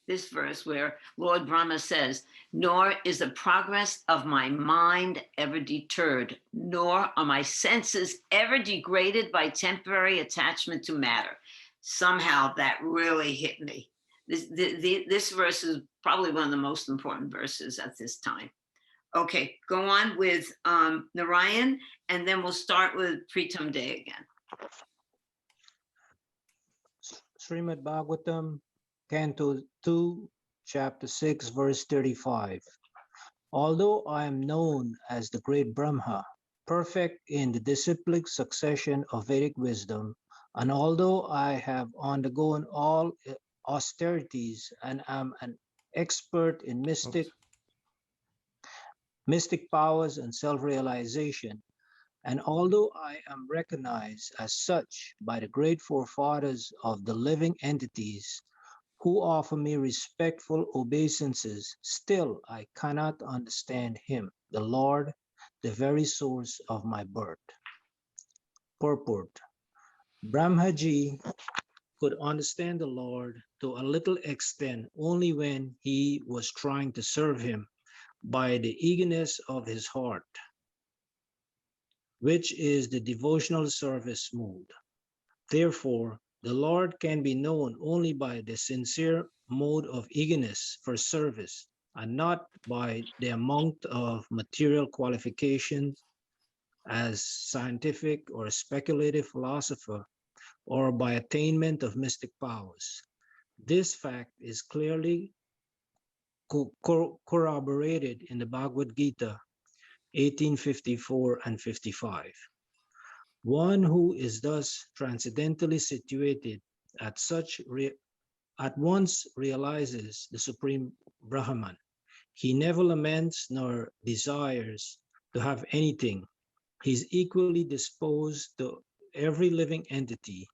This verse where Lord Brahma says, nor is the progress of my mind ever deterred, nor are my senses ever degraded by temporary attachment to matter. somehow that really hit me. This verse is probably one of the most important verses at this time. Okay, go on with Narayan, and then we'll start with Pritam Day again. Srimad Bhagavatam, Canto 2, Chapter 6, verse 35. Although I am known as the great Brahma, perfect in the disciplic succession of Vedic wisdom, and although I have undergone all austerities and am an expert in mystic powers and self-realization, and although I am recognized as such by the great forefathers of the living entities who offer me respectful obeisances, still I cannot understand him, the Lord, the very source of my birth. Purport. Brahmaji could understand the Lord to a little extent only when he was trying to serve him by the eagerness of his heart, which is the devotional service mode. Therefore, the Lord can be known only by the sincere mode of eagerness for service, and not by the amount of material qualifications as scientific or speculative philosopher, or by attainment of mystic powers. This fact is clearly corroborated in the Bhagavad Gita 18:54 and 55. One who is thus transcendentally situated at once realizes the Supreme Brahman. He never laments nor desires to have anything. He is equally disposed to every living entity.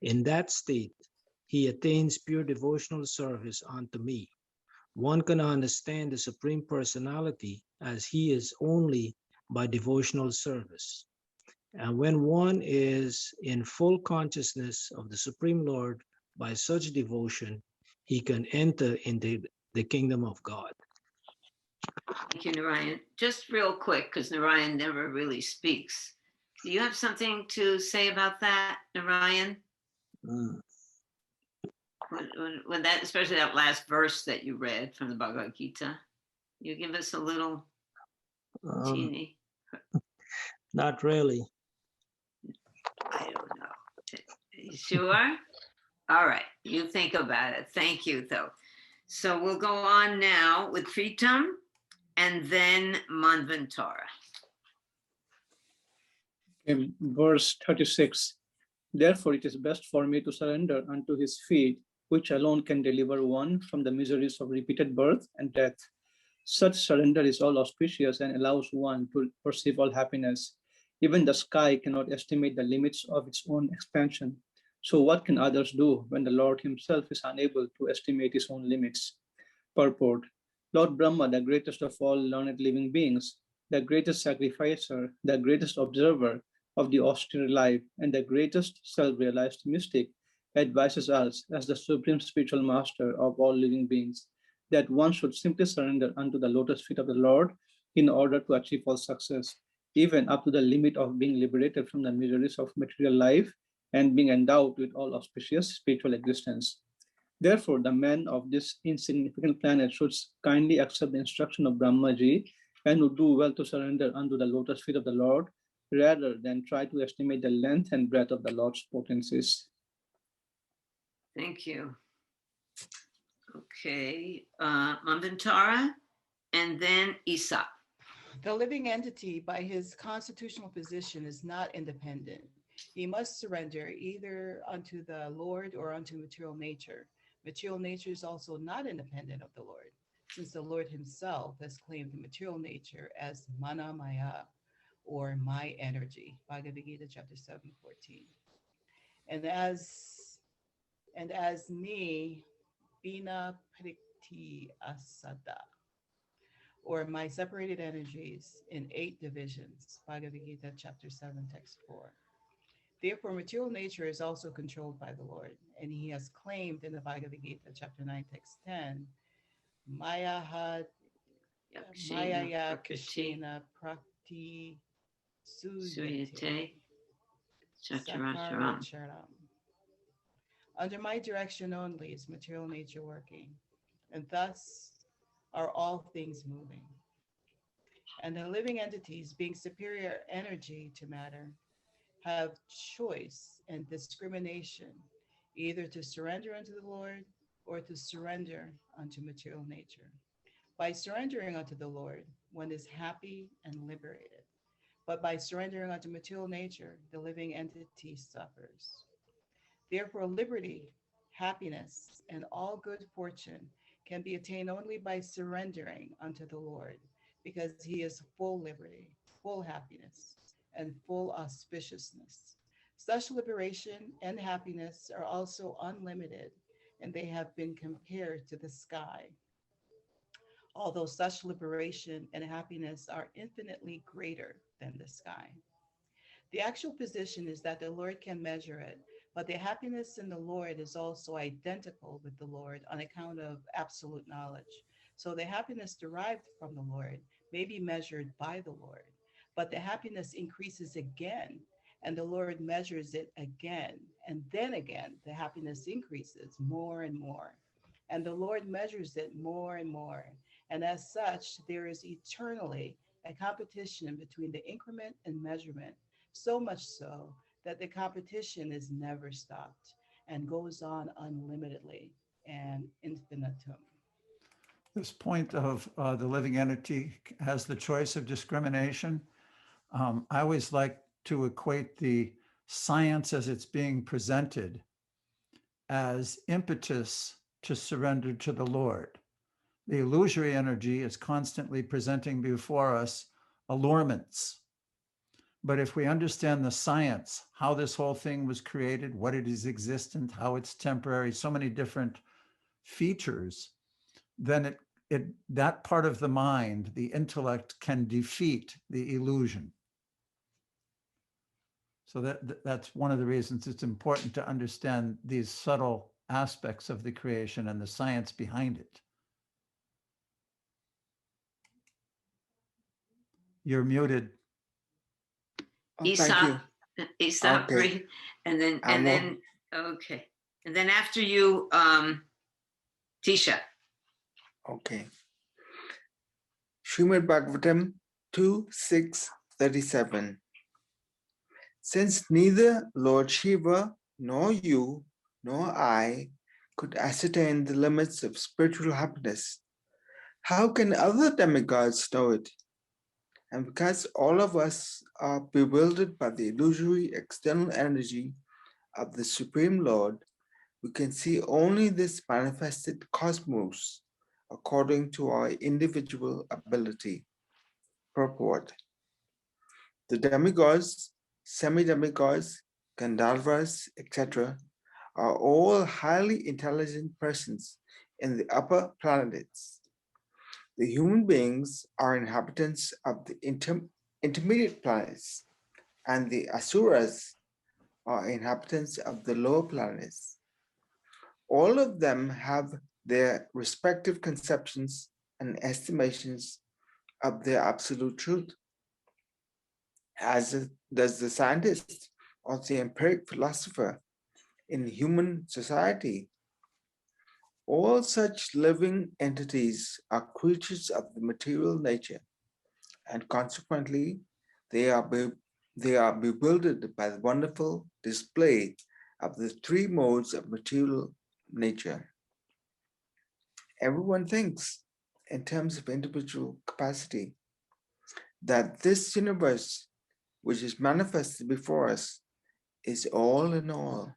In that state, he attains pure devotional service unto me. One can understand the Supreme Personality as he is only by devotional service. And when one is in full consciousness of the Supreme Lord by such devotion, he can enter into the kingdom of God. Thank you, Narayan. Just real quick, because Narayan never really speaks. Do you have something to say about that, Narayan? When that, especially that last verse that you read from the Bhagavad Gita, you give us a little teeny. Not really. I don't know. You sure? All right, you think about it. Thank you, though. So we'll go on now with Pritam and then Manvantara. Verse 36. Therefore, it is best for me to surrender unto his feet, which alone can deliver one from the miseries of repeated birth and death. Such surrender is all auspicious and allows one to perceive all happiness. Even the sky cannot estimate the limits of its own expansion. So what can others do when the Lord himself is unable to estimate his own limits? Purport. Lord Brahma, the greatest of all learned living beings, the greatest sacrificer, the greatest observer of the austere life, and the greatest self-realized mystic, advises us as the supreme spiritual master of all living beings that one should simply surrender unto the lotus feet of the Lord in order to achieve all success, even up to the limit of being liberated from the miseries of material life and being endowed with all auspicious spiritual existence. Therefore, the men of this insignificant planet should kindly accept the instruction of Brahmaji and would do well to surrender unto the lotus feet of the Lord rather than try to estimate the length and breadth of the Lord's potencies. Thank you. Okay, Manvantara and then Isa. The living entity, by his constitutional position, is not independent. He must surrender either unto the Lord or unto material nature. Material nature is also not independent of the Lord, since the Lord himself has claimed the material nature as mana maya, or my energy, Bhagavad Gita chapter 7:14. And as me, bina prikti asada, or my separated energies in 8 divisions, Bhagavad Gita chapter 7, text 4. Therefore, material nature is also controlled by the Lord, and he has claimed in the Bhagavad Gita chapter 9, text 10, Maya Kshina Prakti Suyate Characharam. Under my direction only is material nature working, and thus are all things moving. And the living entities, being superior energy to matter, have choice and discrimination, either to surrender unto the Lord or to surrender unto material nature. By surrendering unto the Lord, one is happy and liberated. But by surrendering unto material nature, the living entity suffers. Therefore, liberty, happiness, and all good fortune can be attained only by surrendering unto the Lord, because he is full liberty, full happiness, and full auspiciousness. Such liberation and happiness are also unlimited, and they have been compared to the sky. Although such liberation and happiness are infinitely greater than the sky. The actual position is that the Lord can measure it, but the happiness in the Lord is also identical with the Lord on account of absolute knowledge. So the happiness derived from the Lord may be measured by the Lord, but the happiness increases again, and the Lord measures it again. And then again, the happiness increases more and more, and the Lord measures it more and more. And as such, there is eternally a competition between the increment and measurement, so much so that the competition is never stopped and goes on unlimitedly and infinitum. This point of the living entity has the choice of discrimination. I always like to equate the science as it's being presented as impetus to surrender to the Lord. The illusory energy is constantly presenting before us allurements. But if we understand the science, how this whole thing was created, what it is existent, how it's temporary, so many different features, then that part of the mind, the intellect, can defeat the illusion. So that's one of the reasons it's important to understand these subtle aspects of the creation and the science behind it. You're muted. Oh, thank Aesop, you. Aesop, Okay. breathe, and then okay, and then after you, Tisha. Okay. Srimad Bhagavatam 2:6-37. Since neither Lord Shiva nor you nor I could ascertain the limits of spiritual happiness, how can other demigods know it? And because all of us are bewildered by the illusory external energy of the Supreme Lord, we can see only this manifested cosmos according to our individual ability. Purport. The demigods, semi-demigods, Gandharvas, etc., are all highly intelligent persons in the upper planets. The human beings are inhabitants of the intermediate planets, and the asuras are inhabitants of the lower planets. All of them have their respective conceptions and estimations of their absolute truth, as does the scientist or the empiric philosopher in human society. All such living entities are creatures of the material nature, and consequently, they are bewildered by the wonderful display of the three modes of material nature. Everyone thinks in terms of individual capacity that this universe, which is manifested before us, is all in all.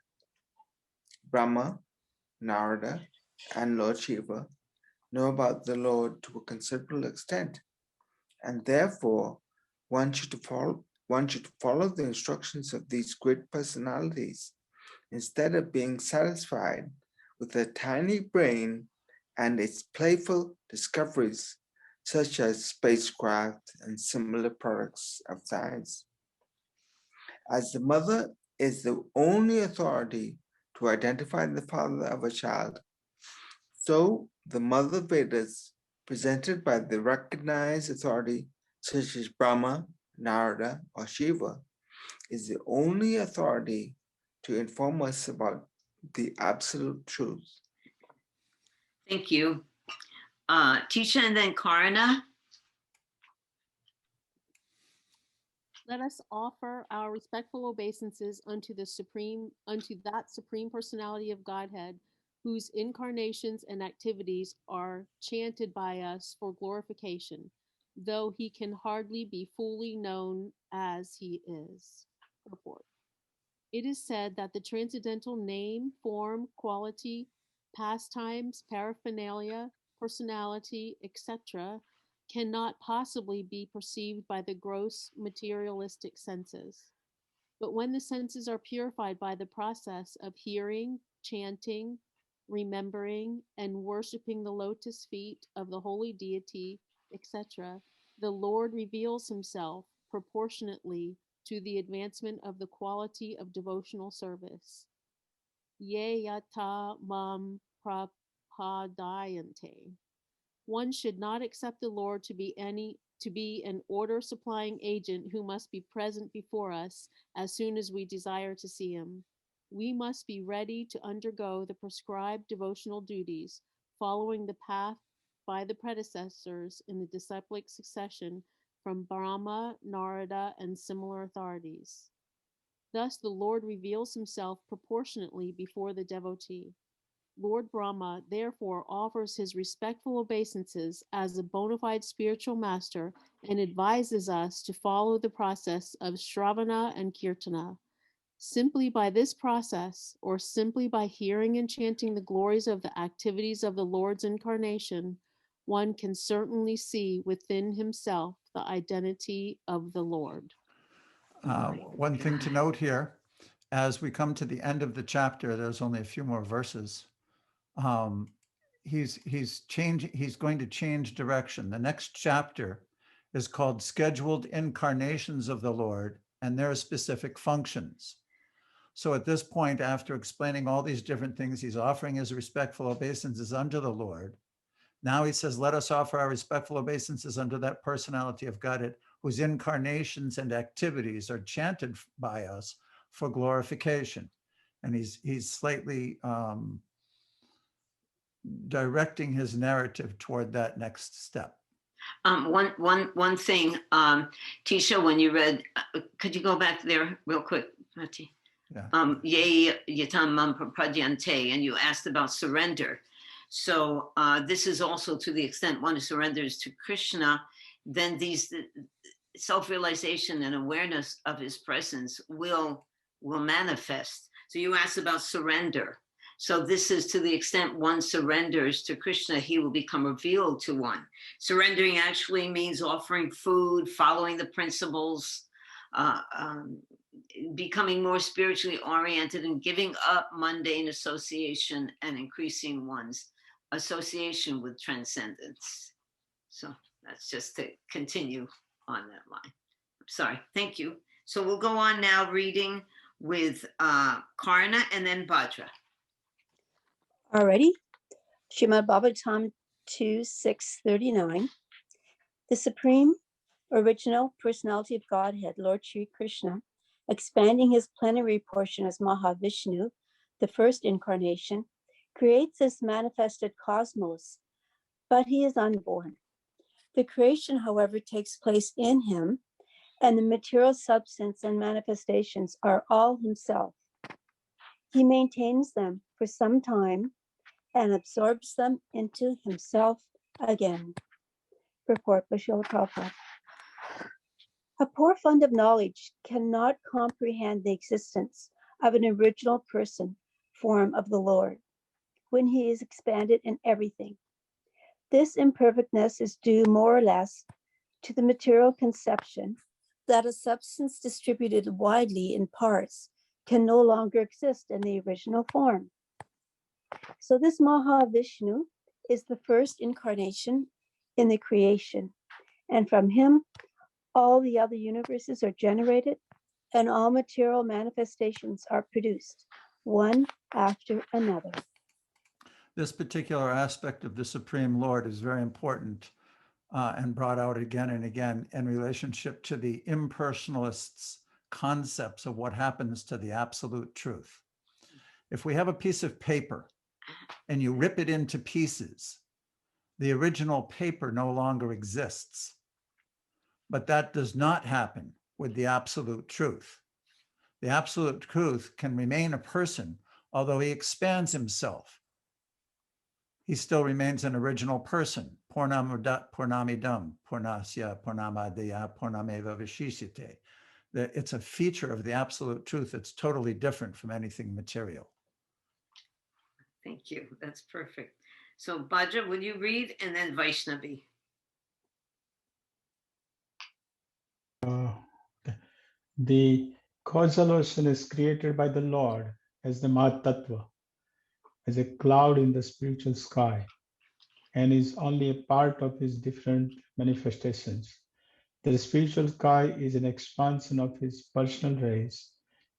Brahma, Narada, and Lord Shiva know about the Lord to a considerable extent, and therefore one should follow the instructions of these great personalities instead of being satisfied with a tiny brain and its playful discoveries, such as spacecraft and similar products of science. As the mother is the only authority to identify the father of a child, so the Mother Vedas, presented by the recognized authority such as Brahma, Narada, or Shiva, is the only authority to inform us about the absolute truth. Thank you. Tisha and then Karna. Let us offer our respectful obeisances unto that supreme personality of Godhead, whose incarnations and activities are chanted by us for glorification, though he can hardly be fully known as he is. Report. It is said that the transcendental name, form, quality, pastimes, paraphernalia, personality, etc., cannot possibly be perceived by the gross materialistic senses. But when the senses are purified by the process of hearing, chanting, remembering, and worshiping the lotus feet of the holy deity, etc., the Lord reveals himself proportionately to the advancement of the quality of devotional service. Ye yata mam prapadayante. One should not accept the Lord to be an order supplying agent who must be present before us as soon as we desire to see him. We must be ready to undergo the prescribed devotional duties, following the path by the predecessors in the disciplic succession from Brahma, Narada, and similar authorities. Thus the Lord reveals himself proportionately before the devotee. Lord Brahma therefore offers his respectful obeisances as a bona fide spiritual master and advises us to follow the process of Shravana and Kirtana. Simply by this process, or simply by hearing and chanting the glories of the activities of the Lord's incarnation, one can certainly see within himself the identity of the Lord. One thing to note here, as we come to the end of the chapter, there's only a few more verses. He's going to change direction. The next chapter is called Scheduled Incarnations of the Lord and Their Specific Functions. So at this point, after explaining all these different things, he's offering his respectful obeisances unto the Lord. Now he says, let us offer our respectful obeisances unto that personality of Godhead, whose incarnations and activities are chanted by us for glorification. And he's slightly directing his narrative toward that next step. One thing, Tisha, when you read, could you go back there real quick, Mati? Yeah. Ye yatam mam prapadyante, and you asked about surrender. So this is also to the extent one surrenders to Krishna, then these self-realization and awareness of his presence will manifest. So you asked about surrender. So this is to the extent one surrenders to Krishna, he will become revealed to one. Surrendering actually means offering food, following the principles, becoming more spiritually oriented and giving up mundane association and increasing one's association with transcendence. So that's just to continue on that line. Sorry, thank you. So we'll go on now reading with Karna and then Bhadra. Alrighty. Srimad Bhagavatam 2:639. The Supreme Original Personality of Godhead, Lord Shri Krishna, expanding his plenary portion as Mahavishnu, the first incarnation, creates this manifested cosmos, but he is unborn. The creation, however, takes place in him, and the material substance and manifestations are all himself. He maintains them for some time and absorbs them into himself again. Purport by Srila Prabhupada. A poor fund of knowledge cannot comprehend the existence of an original person form of the Lord when he is expanded in everything. This imperfectness is due more or less to the material conception that a substance distributed widely in parts can no longer exist in the original form. So this Mahavishnu is the first incarnation in the creation, and from him all the other universes are generated and all material manifestations are produced, one after another. This particular aspect of the Supreme Lord is very important and brought out again and again in relationship to the impersonalists' concepts of what happens to the absolute truth. If we have a piece of paper and you rip it into pieces, the original paper no longer exists. But that does not happen with the absolute truth. The absolute truth can remain a person, although he expands himself. He still remains an original person. Purnamidam, Purnasya, Purnamadaya, Purnameva Vishishyate. It's a feature of the absolute truth that's totally different from anything material. Thank you. That's perfect. So Bhaja, will you read, and then Vaishnavi? The causal ocean is created by the Lord as the Mahatattva, as a cloud in the spiritual sky, and is only a part of his different manifestations. The spiritual sky is an expansion of his personal rays,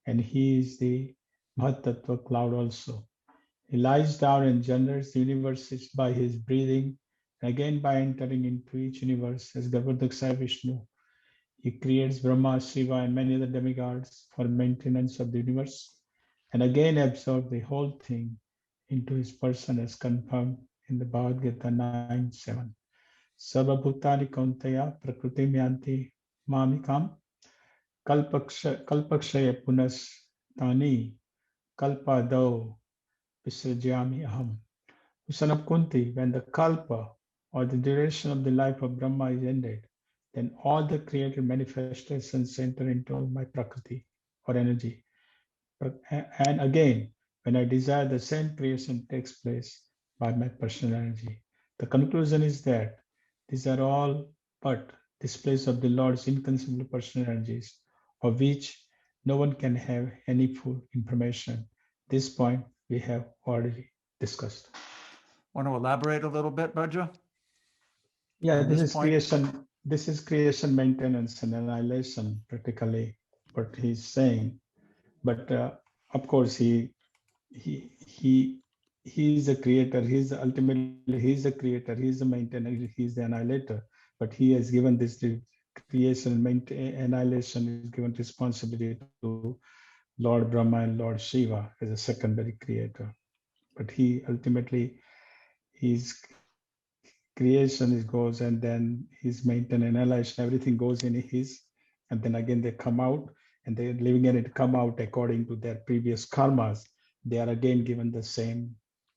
and he is the Mahatattva cloud also. He lies down and generates the universes by his breathing, and again by entering into each universe as Garbhodakshaya Vishnu. He creates Brahma, Shiva, and many other demigods for maintenance of the universe, and again absorbs the whole thing into his person as confirmed in the Bhagavad Gita 9:7. Sarva Bhutani Kauntaya Prakriti Myanti Mamikam Kalpakshaya Punas Tani Kalpadau Visrajyami Aham. Son of Kunti, when the Kalpa or the duration of the life of Brahma is ended, then all the created manifestations enter into my Prakriti or energy. And again, when I desire, the same creation takes place by my personal energy. The conclusion is that these are all but displays of the Lord's inconceivable personal energies, of which no one can have any full information. This point we have already discussed. Want to elaborate a little bit, Bhaja? Yeah, this is creation. This is creation, maintenance, and annihilation, practically what he's saying. But of course, he is the creator. He's ultimately he's the creator. He's the maintainer. He's the annihilator. But he has given this creation, annihilation is given responsibility to Lord Brahma and Lord Shiva as a secondary creator. But he ultimately, his creation goes, and then his maintenance, annihilation, everything goes in his, and then again they come out, and they're living in it, come out according to their previous karmas. They are again given the same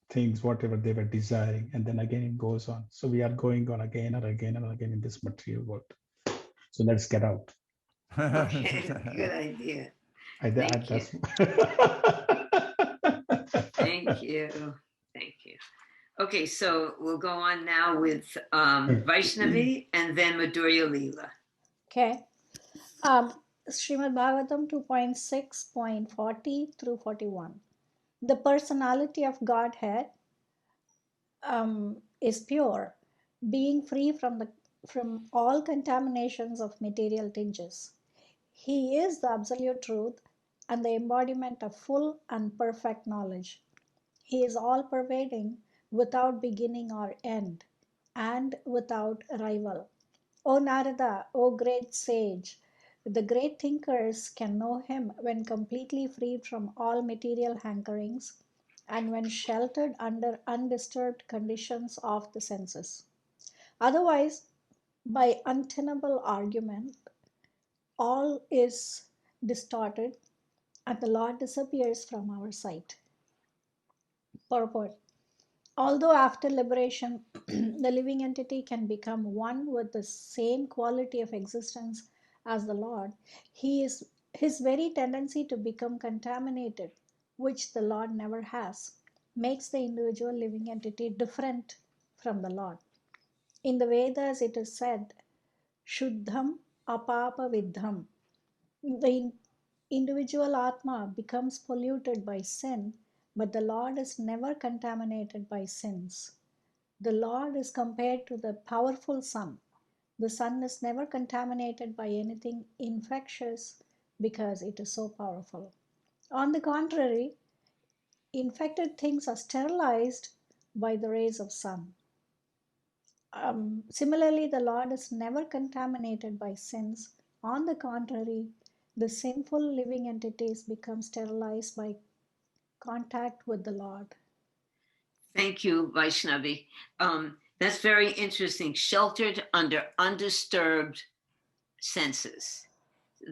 things, whatever they were desiring, and then again it goes on. So we are going on again and again and again in this material world. So let's get out. Okay, good idea. Thank you. Thank you. Okay, so we'll go on now with Vaishnavi and then Madhurya Leela. Okay. Srimad Bhagavatam 2.6.40 through 41. The personality of Godhead is pure, being free from all contaminations of material tinges. He is the absolute truth and the embodiment of full and perfect knowledge. He is all-pervading, without beginning or end, and without rival. O Narada, O great sage, the great thinkers can know him when completely freed from all material hankerings and when sheltered under undisturbed conditions of the senses. Otherwise, by untenable argument, all is distorted and the Lord disappears from our sight. Purport. Although after liberation, the living entity can become one with the same quality of existence as the Lord, his very tendency to become contaminated, which the Lord never has, makes the individual living entity different from the Lord. In the Vedas, it is said, Shuddham apapa vidham. The individual Atma becomes polluted by sin, but the Lord is never contaminated by sins. The Lord is compared to the powerful sun. The sun is never contaminated by anything infectious because it is so powerful. On the contrary, infected things are sterilized by the rays of sun. Similarly, the Lord is never contaminated by sins. On the contrary, the sinful living entities become sterilized by contact with the Lord. Thank you, Vaishnavi. That's very interesting. Sheltered under undisturbed senses.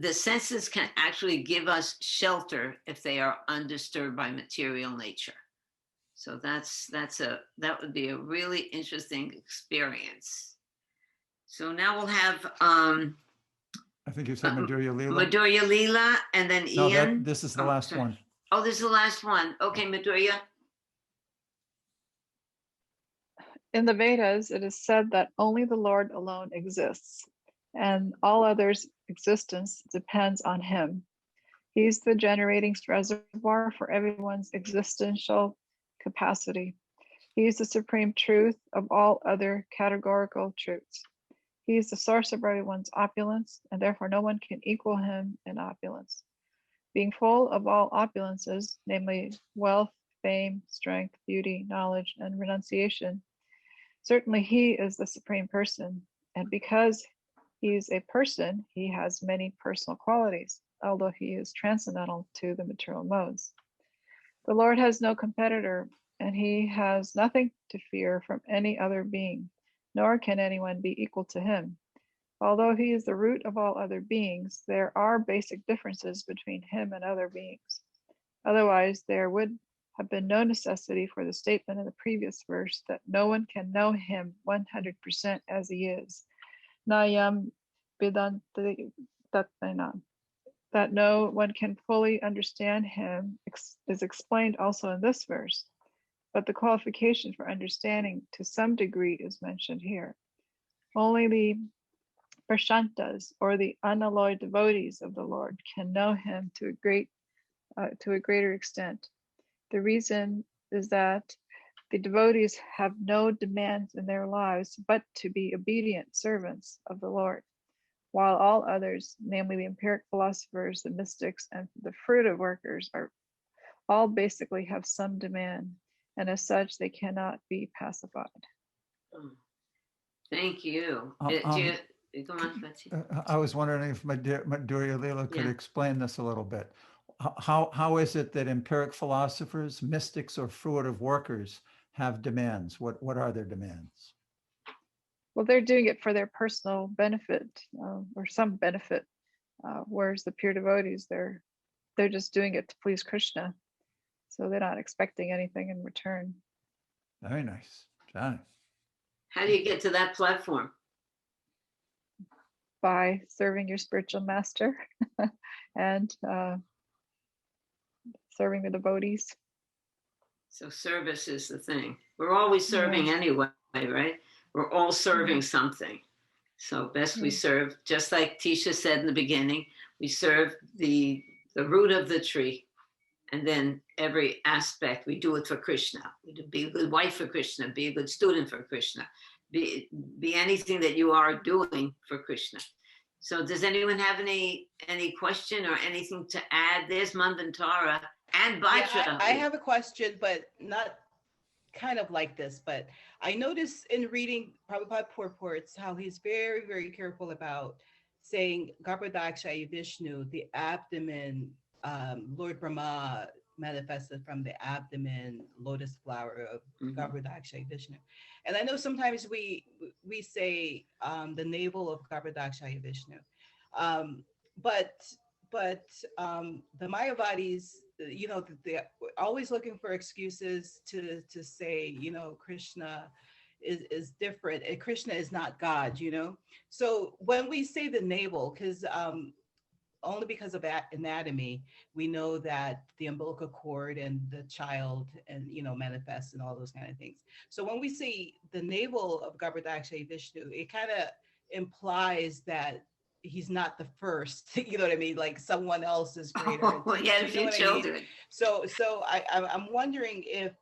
The senses can actually give us shelter if they are undisturbed by material nature. So that would be a really interesting experience. So now we'll have I think you said Madhurya Leela. Madhurya Leela and then No, Ian. this is the Oh, last sorry. one. Oh, this is the last one. Okay, Madhurya. In the Vedas, it is said that only the Lord alone exists, and all others' existence depends on him. He's the generating reservoir for everyone's existential capacity. He's the supreme truth of all other categorical truths. He's the source of everyone's opulence, and therefore no one can equal him in opulence. Being full of all opulences, namely wealth, fame, strength, beauty, knowledge, and renunciation, certainly he is the supreme person. And because he's a person, he has many personal qualities, although he is transcendental to the material modes. The Lord has no competitor, and he has nothing to fear from any other being, nor can anyone be equal to him. Although he is the root of all other beings, there are basic differences between him and other beings. Otherwise, there would have been no necessity for the statement in the previous verse that no one can know him 100% as he is. Nayam Vedanti Tatmana. That no one can fully understand him is explained also in this verse, but the qualification for understanding to some degree is mentioned here. Only the Prashantas, or the unalloyed devotees of the Lord, can know him to a greater extent. The reason is that the devotees have no demands in their lives but to be obedient servants of the Lord, while all others, namely the empiric philosophers, the mystics, and the fruitive workers, are all basically have some demand, and as such, they cannot be pacified. Thank you. Go on, Betsy. I was wondering if Madhurya Leela could explain this a little bit. How is it that empiric philosophers, mystics, or fruitive workers have demands? What are their demands? Well, they're doing it for their personal benefit, or some benefit, whereas the pure devotees, they're just doing it to please Krishna, so they're not expecting anything in return. Very nice, Johnny. How do you get to that platform? By serving your spiritual master and serving the devotees. So service is the thing. We're always serving anyway, right? We're all serving something. So best we serve, just like Tisha said in the beginning, we serve the root of the tree. And then every aspect, we do it for Krishna. We be a good wife for Krishna, be a good student for Krishna, be anything that you are doing for Krishna. So does anyone have any question or anything to add? There's Mandantara and Batra. Yeah, I have a question, but not kind of like this, but I noticed in reading Prabhupada purports how he's very, very careful about saying Garbhodakshayi Vishnu, the abdomen, Lord Brahma manifested from the abdomen lotus flower of Garbhodakshayi Vishnu. And I know sometimes we say the navel of Garbhodakshayi Vishnu, but the Mayavadis, you know, they're always looking for excuses to say, you know, Krishna is different and Krishna is not God, you know. So when we say the navel, because only because of anatomy, we know that the umbilical cord and the child and, you know, manifests and all those kind of things. So when we say the navel of Garbhodakshayi Vishnu, it kind of implies that he's not the first, you know what I mean? Like someone else is greater. Oh, yeah, a few children. So I'm wondering if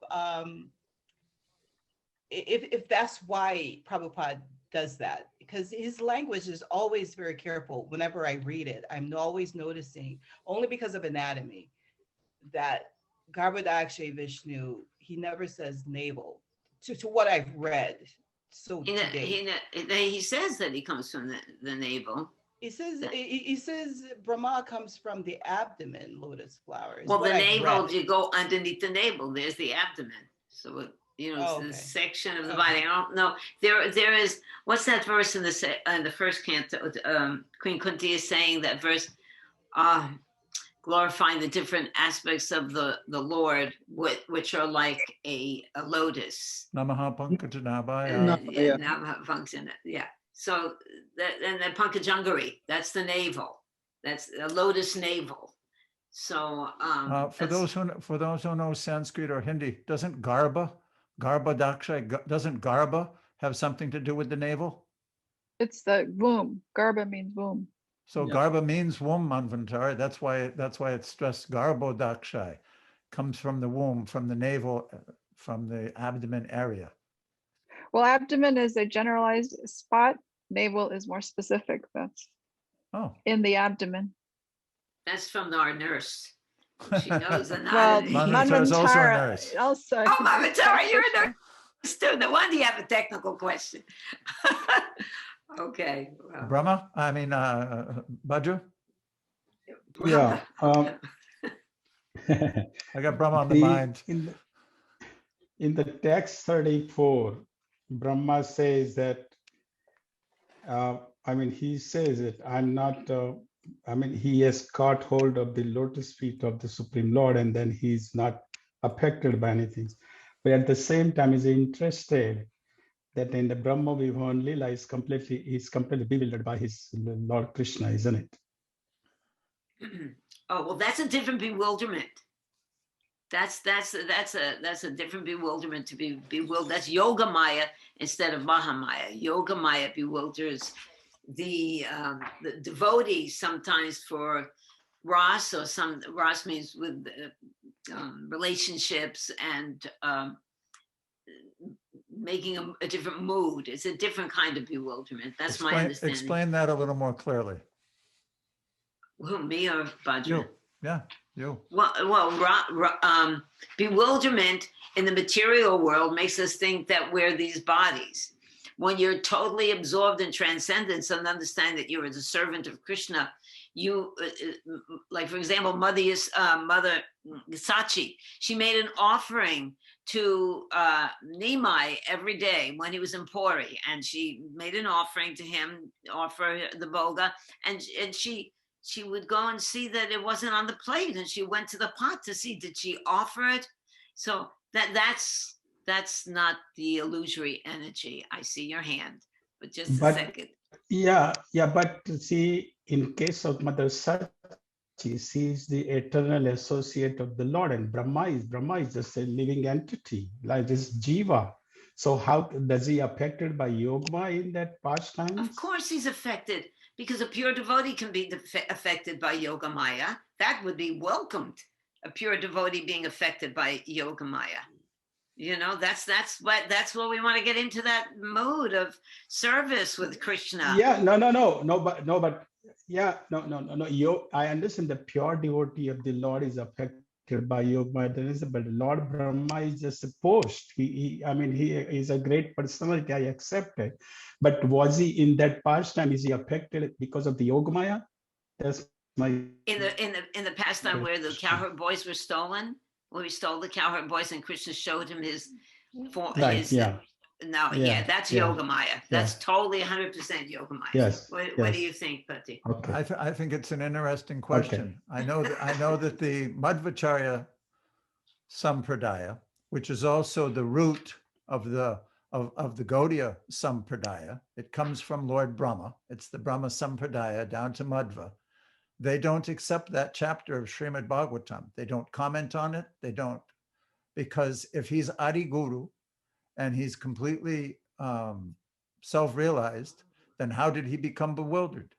that's why Prabhupada does that, because his language is always very careful. Whenever I read it, I'm always noticing, only because of anatomy, that Garbhodakshayi Vishnu, he never says navel to what I've read. So he says that he comes from the navel. It says Brahma comes from the abdomen, lotus flower. is Well, what the I've navel, read. you go underneath the navel, there's the abdomen. So, you know, Oh, it's okay. the section of the Okay. body. I don't know. There is, what's that verse in the first canto? Queen Kunti is saying that verse, glorifying the different aspects of the Lord, which are like a lotus. Namaha Pankajanaಭaya. No, yeah. Namaha function. Yeah. So and the Pankajangari, that's the navel. That's a lotus navel. So For those who know Sanskrit or Hindi, doesn't Garba Daksha, doesn't Garba have something to do with the navel? It's the womb. Garba means womb. So Yeah. Garba means womb, Manvantari. That's why it's stressed Garbo Dakshai, comes from the womb, from the navel, from the abdomen area. Well, abdomen is a generalized spot. Navel is more specific. That's in the abdomen. that's from our nurse. She knows Well, anatomy. Manvantari is also a Manvantara nurse. also. Oh, Manvantara, you're a nurse too. No wonder you have a technical question. Okay. Well, Brahma, Bhadra? Yeah. I got Brahma on the mind. In the text 34, Brahma says that, he says it, he has caught hold of the lotus feet of the Supreme Lord, and then he's not affected by anything. But at the same time, he's interested that in the Brahma Vibhavan Lila he's completely bewildered by his Lord Krishna, isn't it? Oh, well, that's a different bewilderment. That's a different bewilderment to be bewildered. That's Yoga Maya instead of Mahamaya. Yoga Maya bewilders the devotee sometimes for Ras, or Ras means with relationships and making a different mood. It's a different kind of bewilderment. That's my understanding. Explain that a little more clearly. Who, me or Bhadra? You. Yeah, you. Well, bewilderment in the material world makes us think that we're these bodies. When you're totally absorbed in transcendence and understand that you're the servant of Krishna, you, like for example, Mother Sachi, she made an offering to Nimai every day when he was in Puri, and she made an offering to him, offer the boga, and she would go and see that it wasn't on the plate, and she went to the pot to see, did she offer it? So that's not the illusory energy. I see your hand, but just a second. Yeah, but see, in case of Mother Sachi, she is the eternal associate of the Lord, and Brahma is just a living entity, like this Jiva. So how does he affected by Yoga in that pastime? Of course he's affected, because a pure devotee can be affected by Yoga Maya. That would be welcomed, a pure devotee being affected by Yoga Maya. You know, that's what we want to get into, that mood of service with Krishna. Yeah, but I understand the pure devotee of the Lord is affected by Yoga Maya, but Lord Brahma is just a post. He is a great personality, I accept it. But was he in that pastime, is he affected because of the Yoga Maya? That's my in the pastime where the cowherd boys were stolen, when we stole the cowherd boys and Krishna showed him his form. Right, That's Yoga Maya. That's totally 100% Yoga Maya. Yes. What do you think, Pati? Okay. I think it's an interesting question. Okay. I know that the Madhvacharya Sampradaya, which is also the root of the Gaudiya Sampradaya, it comes from Lord Brahma. It's the Brahma Sampradaya down to Madhva. They don't accept that chapter of Srimad Bhagavatam. They don't comment on it. They don't, because if he's Adi Guru and he's completely self-realized, then how did he become bewildered?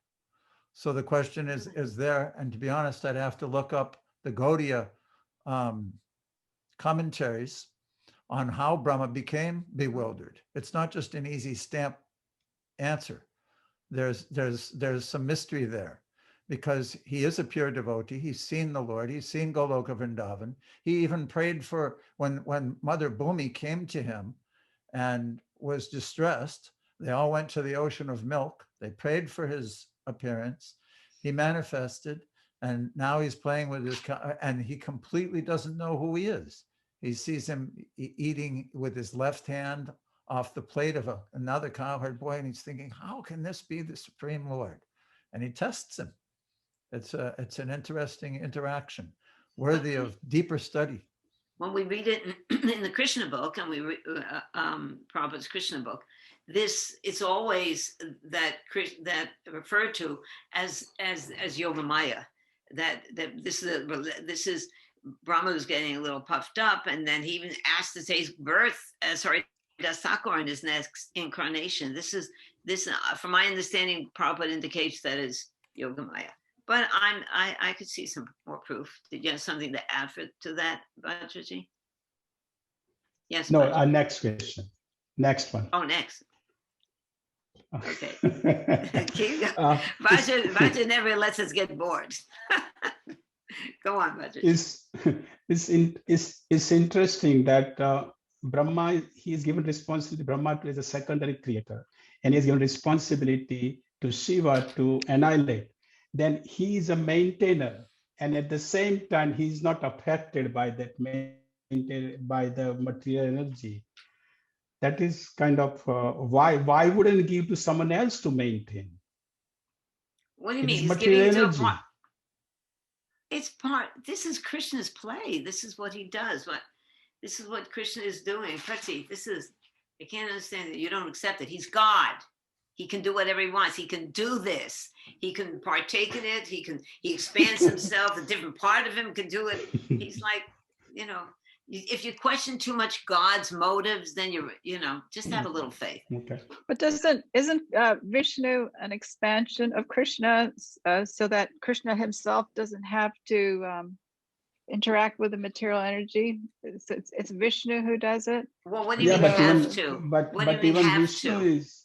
So the question is there, and to be honest, I'd have to look up the Gaudiya commentaries on how Brahma became bewildered. It's not just an easy stamp answer. There's some mystery there, because he is a pure devotee. He's seen the Lord. He's seen Goloka Vrindavan. He even prayed for, when Mother Bhumi came to him and was distressed, they all went to the ocean of milk. They prayed for his appearance. He manifested, and now he's playing with his, and he completely doesn't know who he is. He sees him eating with his left hand off the plate of another cowherd boy, and he's thinking, how can this be the Supreme Lord? And he tests him. It's an interesting interaction, worthy of deeper study. When we read it in the Krishna book, and we read Prabhupada's Krishna book, it's always that referred to as Yogamaya. That this is Brahma was getting a little puffed up, and then he even asked to take birth as Das Thakur in his next incarnation. This from my understanding, Prabhupada indicates that is Yogamaya. But I could see some more proof. Did you have something to add to that, Bhadraji? Yes. No, Bhadraji. next question. Next one. Oh, next. Okay. Bhadraji never lets us get bored. Go on, Bhadraji. It's interesting that Brahma, he is given responsibility. Brahma is a secondary creator, and he is given responsibility to Shiva to annihilate. Then he is a maintainer, and at the same time, he is not affected by that by the material energy. That is kind of why wouldn't he give to someone else to maintain? What do you mean? It's He's material giving it energy. to a It's part. This is Krishna's play. This is what he does. This is what Krishna is doing. Prati, I can't understand it. You don't accept it. He's God. He can do whatever he wants. He can do this. He can partake in it. He expands himself. A different part of him can do it. He's like, if you question too much God's motives, then just have a little faith. Okay. But isn't Vishnu an expansion of Krishna, so that Krishna himself doesn't have to interact with the material energy? It's Vishnu who does it. Well, what do you mean have to? But What do you mean even have Vishnu to? is.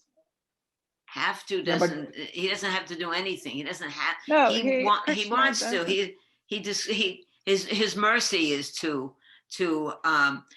Have to doesn't. He doesn't have to do anything. He doesn't have. No, he Krishna wants does to. it. His mercy is to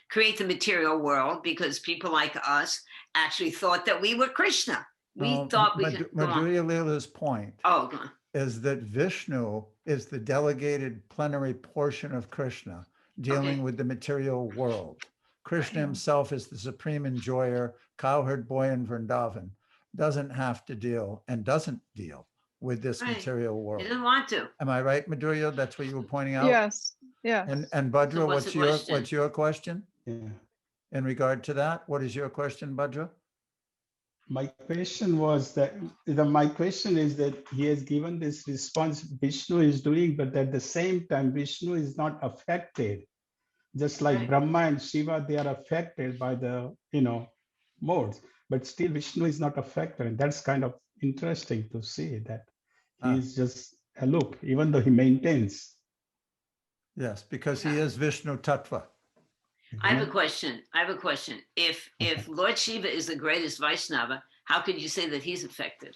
create the material world, because people like us actually thought that we were Krishna. We thought we could. Madhurya Leela's point Oh, go on. is that Vishnu is the delegated plenary portion of Krishna dealing with the material world. Krishna himself is the supreme enjoyer, cowherd boy in Vrindavan, doesn't have to deal and doesn't deal with this Right. material world. He doesn't want to. Am I right, Madhurya? That's what you were pointing out? Yes. Yeah. And Bhadra, So what's the question? what's your question Yeah. in regard to that? What is your question, Bhadra? My question was that my question is that he has given this response Vishnu is doing, but at the same time, Vishnu is not affected. Just like Right. Brahma and Shiva, they are affected by the modes, but still Vishnu is not affected. And that's kind of interesting to see that he is just aloof, even though he maintains. Yes, because he is Vishnu Tattva. I have a question. If Lord Shiva is the greatest Vaishnava, how could you say that he's affected?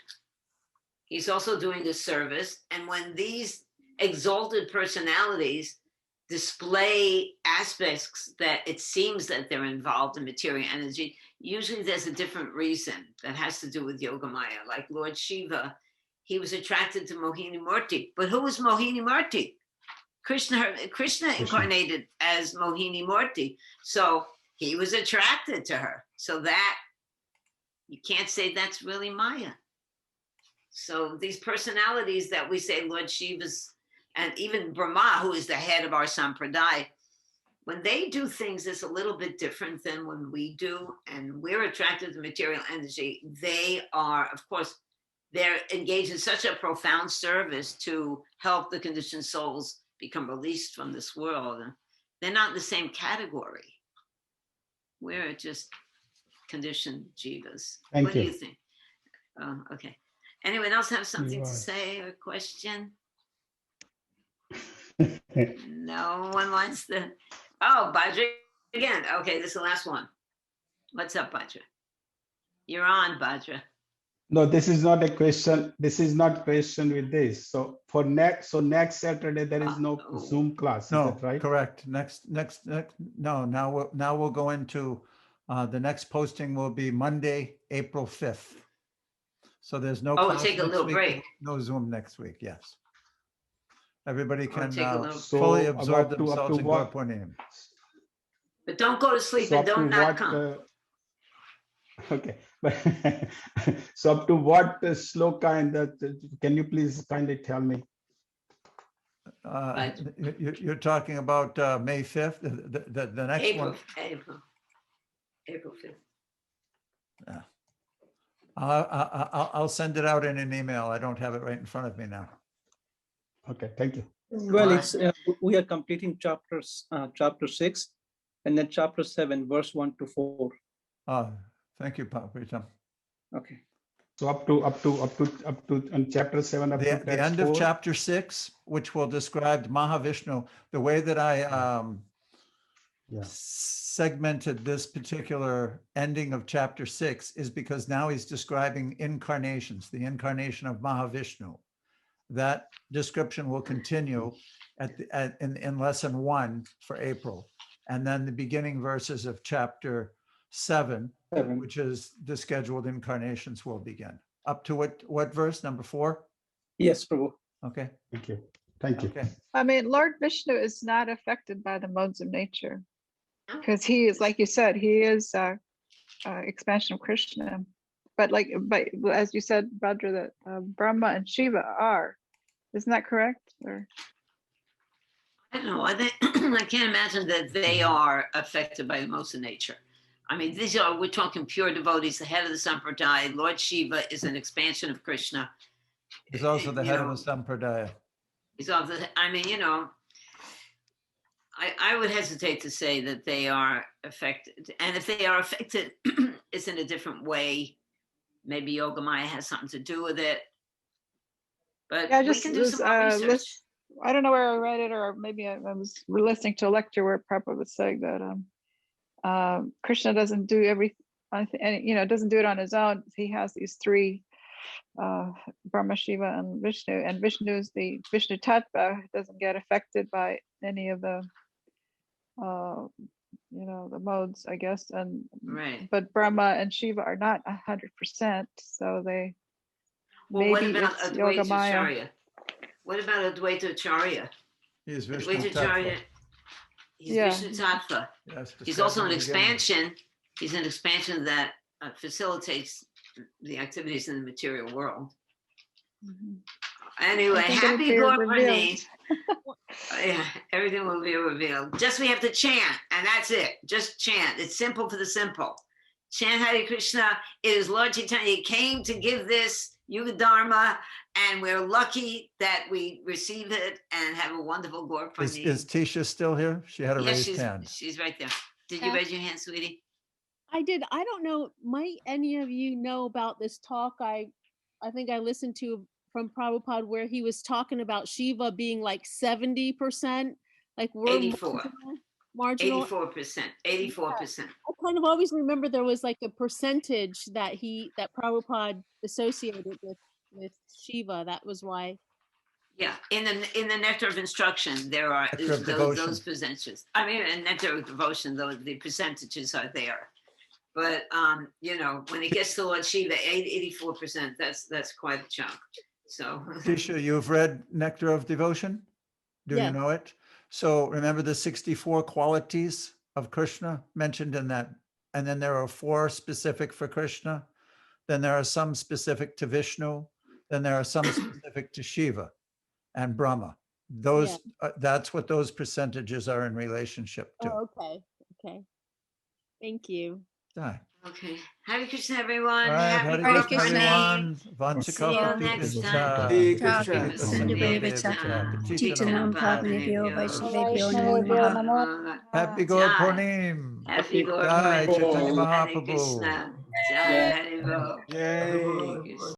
He's also doing the service. And when these exalted personalities display aspects that it seems that they're involved in material energy, usually there's a different reason that has to do with Yogamaya. Like Lord Shiva, he was attracted to Mohini Murti. But who was Mohini Murti? Krishna incarnated as Mohini Murti. So he was attracted to her. So that, you can't say that's really Maya. So these personalities that we say Lord Shiva's, and even Brahma, who is the head of our Sampradaya, when they do things, it's a little bit different than when we do, and we're attracted to material energy. They are, of course, they're engaged in such a profound service to help the conditioned souls become released from this world. They're not in the same category. We're just conditioned jivas. Thank What do you. you think? Okay. Anyone else have something to Right. say or question? No one wants to. Oh, Bhadra again. Okay, this is the last one. What's up, Bhadra? You're on, Bhadra. No, this is not a question. This is not question with this. So next Saturday there is no Zoom class. Is No, that right? correct. Next. No, now we'll go into the next posting will be Monday, April 5th. So there's no. Oh, class take a next little week, break. No Zoom next week, yes. Everybody can take a little- fully So absorb up to themselves in what? Gurpurnim. But don't go to sleep So and up to don't not what? come. Okay, so up to what sloka in that? Can you please kindly tell me? Right. You're talking about May 5th, the next April, one. April 5th. Yeah. I'll send it out in an email. I don't have it right in front of me now. Okay, thank you. Well, Alright. it's we are completing chapter 6, and then chapter 7, verse 1 to 4. Thank you, Pritam. Okay. So up to on chapter 7 up to The text end of 4? chapter 6, which will describe Mahavishnu, the way that I segmented this particular ending of chapter 6 is because now he's describing incarnations, the incarnation of Mahavishnu. That description will continue in lesson 1 for April. And then the beginning verses of chapter 7, which is the scheduled incarnations, will begin. Up to what verse? Number 4? Yes, Prabhu. Okay. Thank you. Thank you. Okay. I mean, Lord Vishnu is not affected by the modes of nature because he is, like you said, he is expansion of Krishna. But as you said, Bhadra, that Brahma and Shiva are. Isn't that correct? Or I don't know. I can't imagine that they are affected by the modes of nature. I mean, we're talking pure devotees, the head of the Sampradaya. Lord Shiva is an expansion of Krishna. He's also the head of the Sampradaya. He's also, I mean, I would hesitate to say that they are affected. And if they are affected, it's in a different way. Maybe Yogamaya has something to do with it. But yeah, we can do some more research. I don't know where I read it, or maybe I was listening to a lecture where Prabhupada was saying that Krishna doesn't do everything, doesn't do it on his own. He has these three, Brahma, Shiva, and Vishnu. And Vishnu's the Vishnu Tattva, doesn't get affected by any of the, the modes, I guess. And right. But Brahma and Shiva are not 100%, so they. Well, what maybe about it's Advaita Yogamaya. Acharya? What about Advaita Acharya? He's Vishnu Advaita Acharya, he's Vishnu Tattva. Yes, He's also an described in the beginning. expansion. He's an expansion that facilitates the activities in the material world. Anyway, I think it'll happy be Gurpurnim. revealed. Yeah, everything will be revealed. Just we have to chant, and that's it. Just chant. It's simple for the simple. Chant Hare Krishna. It is Lord Chaitanya came to give this Yuga Dharma, and we're lucky that we receive it and have a wonderful Gurpurnim. Is Tisha still here? She had a Yes, raised hand. she's right there. Did you raise your hand, sweetie? I did. I don't know. Might any of you know about this talk? I think I listened to from Prabhupada where he was talking about Shiva being like 70%, like we're 84. marginal. 84%. 84%. I kind of always remember there was like a percentage that Prabhupada associated with Shiva. That was why. Yeah, in the Nectar of Instruction, there are Nectar of Devotion. those percentages. I mean, in Nectar of Devotion, the percentages are there. But when it gets to Lord Shiva, 84%, that's quite a chunk. So Tisha, you've read Nectar of Devotion? Do you Yes. know it? So remember the 64 qualities of Krishna mentioned in that. And then there are 4 specific for Krishna. Then there are some specific to Vishnu. Then there are some specific to Shiva and Brahma. Those that's what those percentages are in relationship to. Oh, okay. Thank you. Right. okay, Hare Krishna, everyone. All right, Happy Hare Krishna, Gurpurnim. everyone. See you next time. Hare Krishna. Titanam Pavanebhyo Vaishnavebhyo Vaishnavebhyo Namaha. Namo. Happy Gurpurnim. Happy Jai Gurpurnim. Chaitanya Hare Mahaprabhu. Krishna. Jai Hare Bo. Yay. Hare Krishna.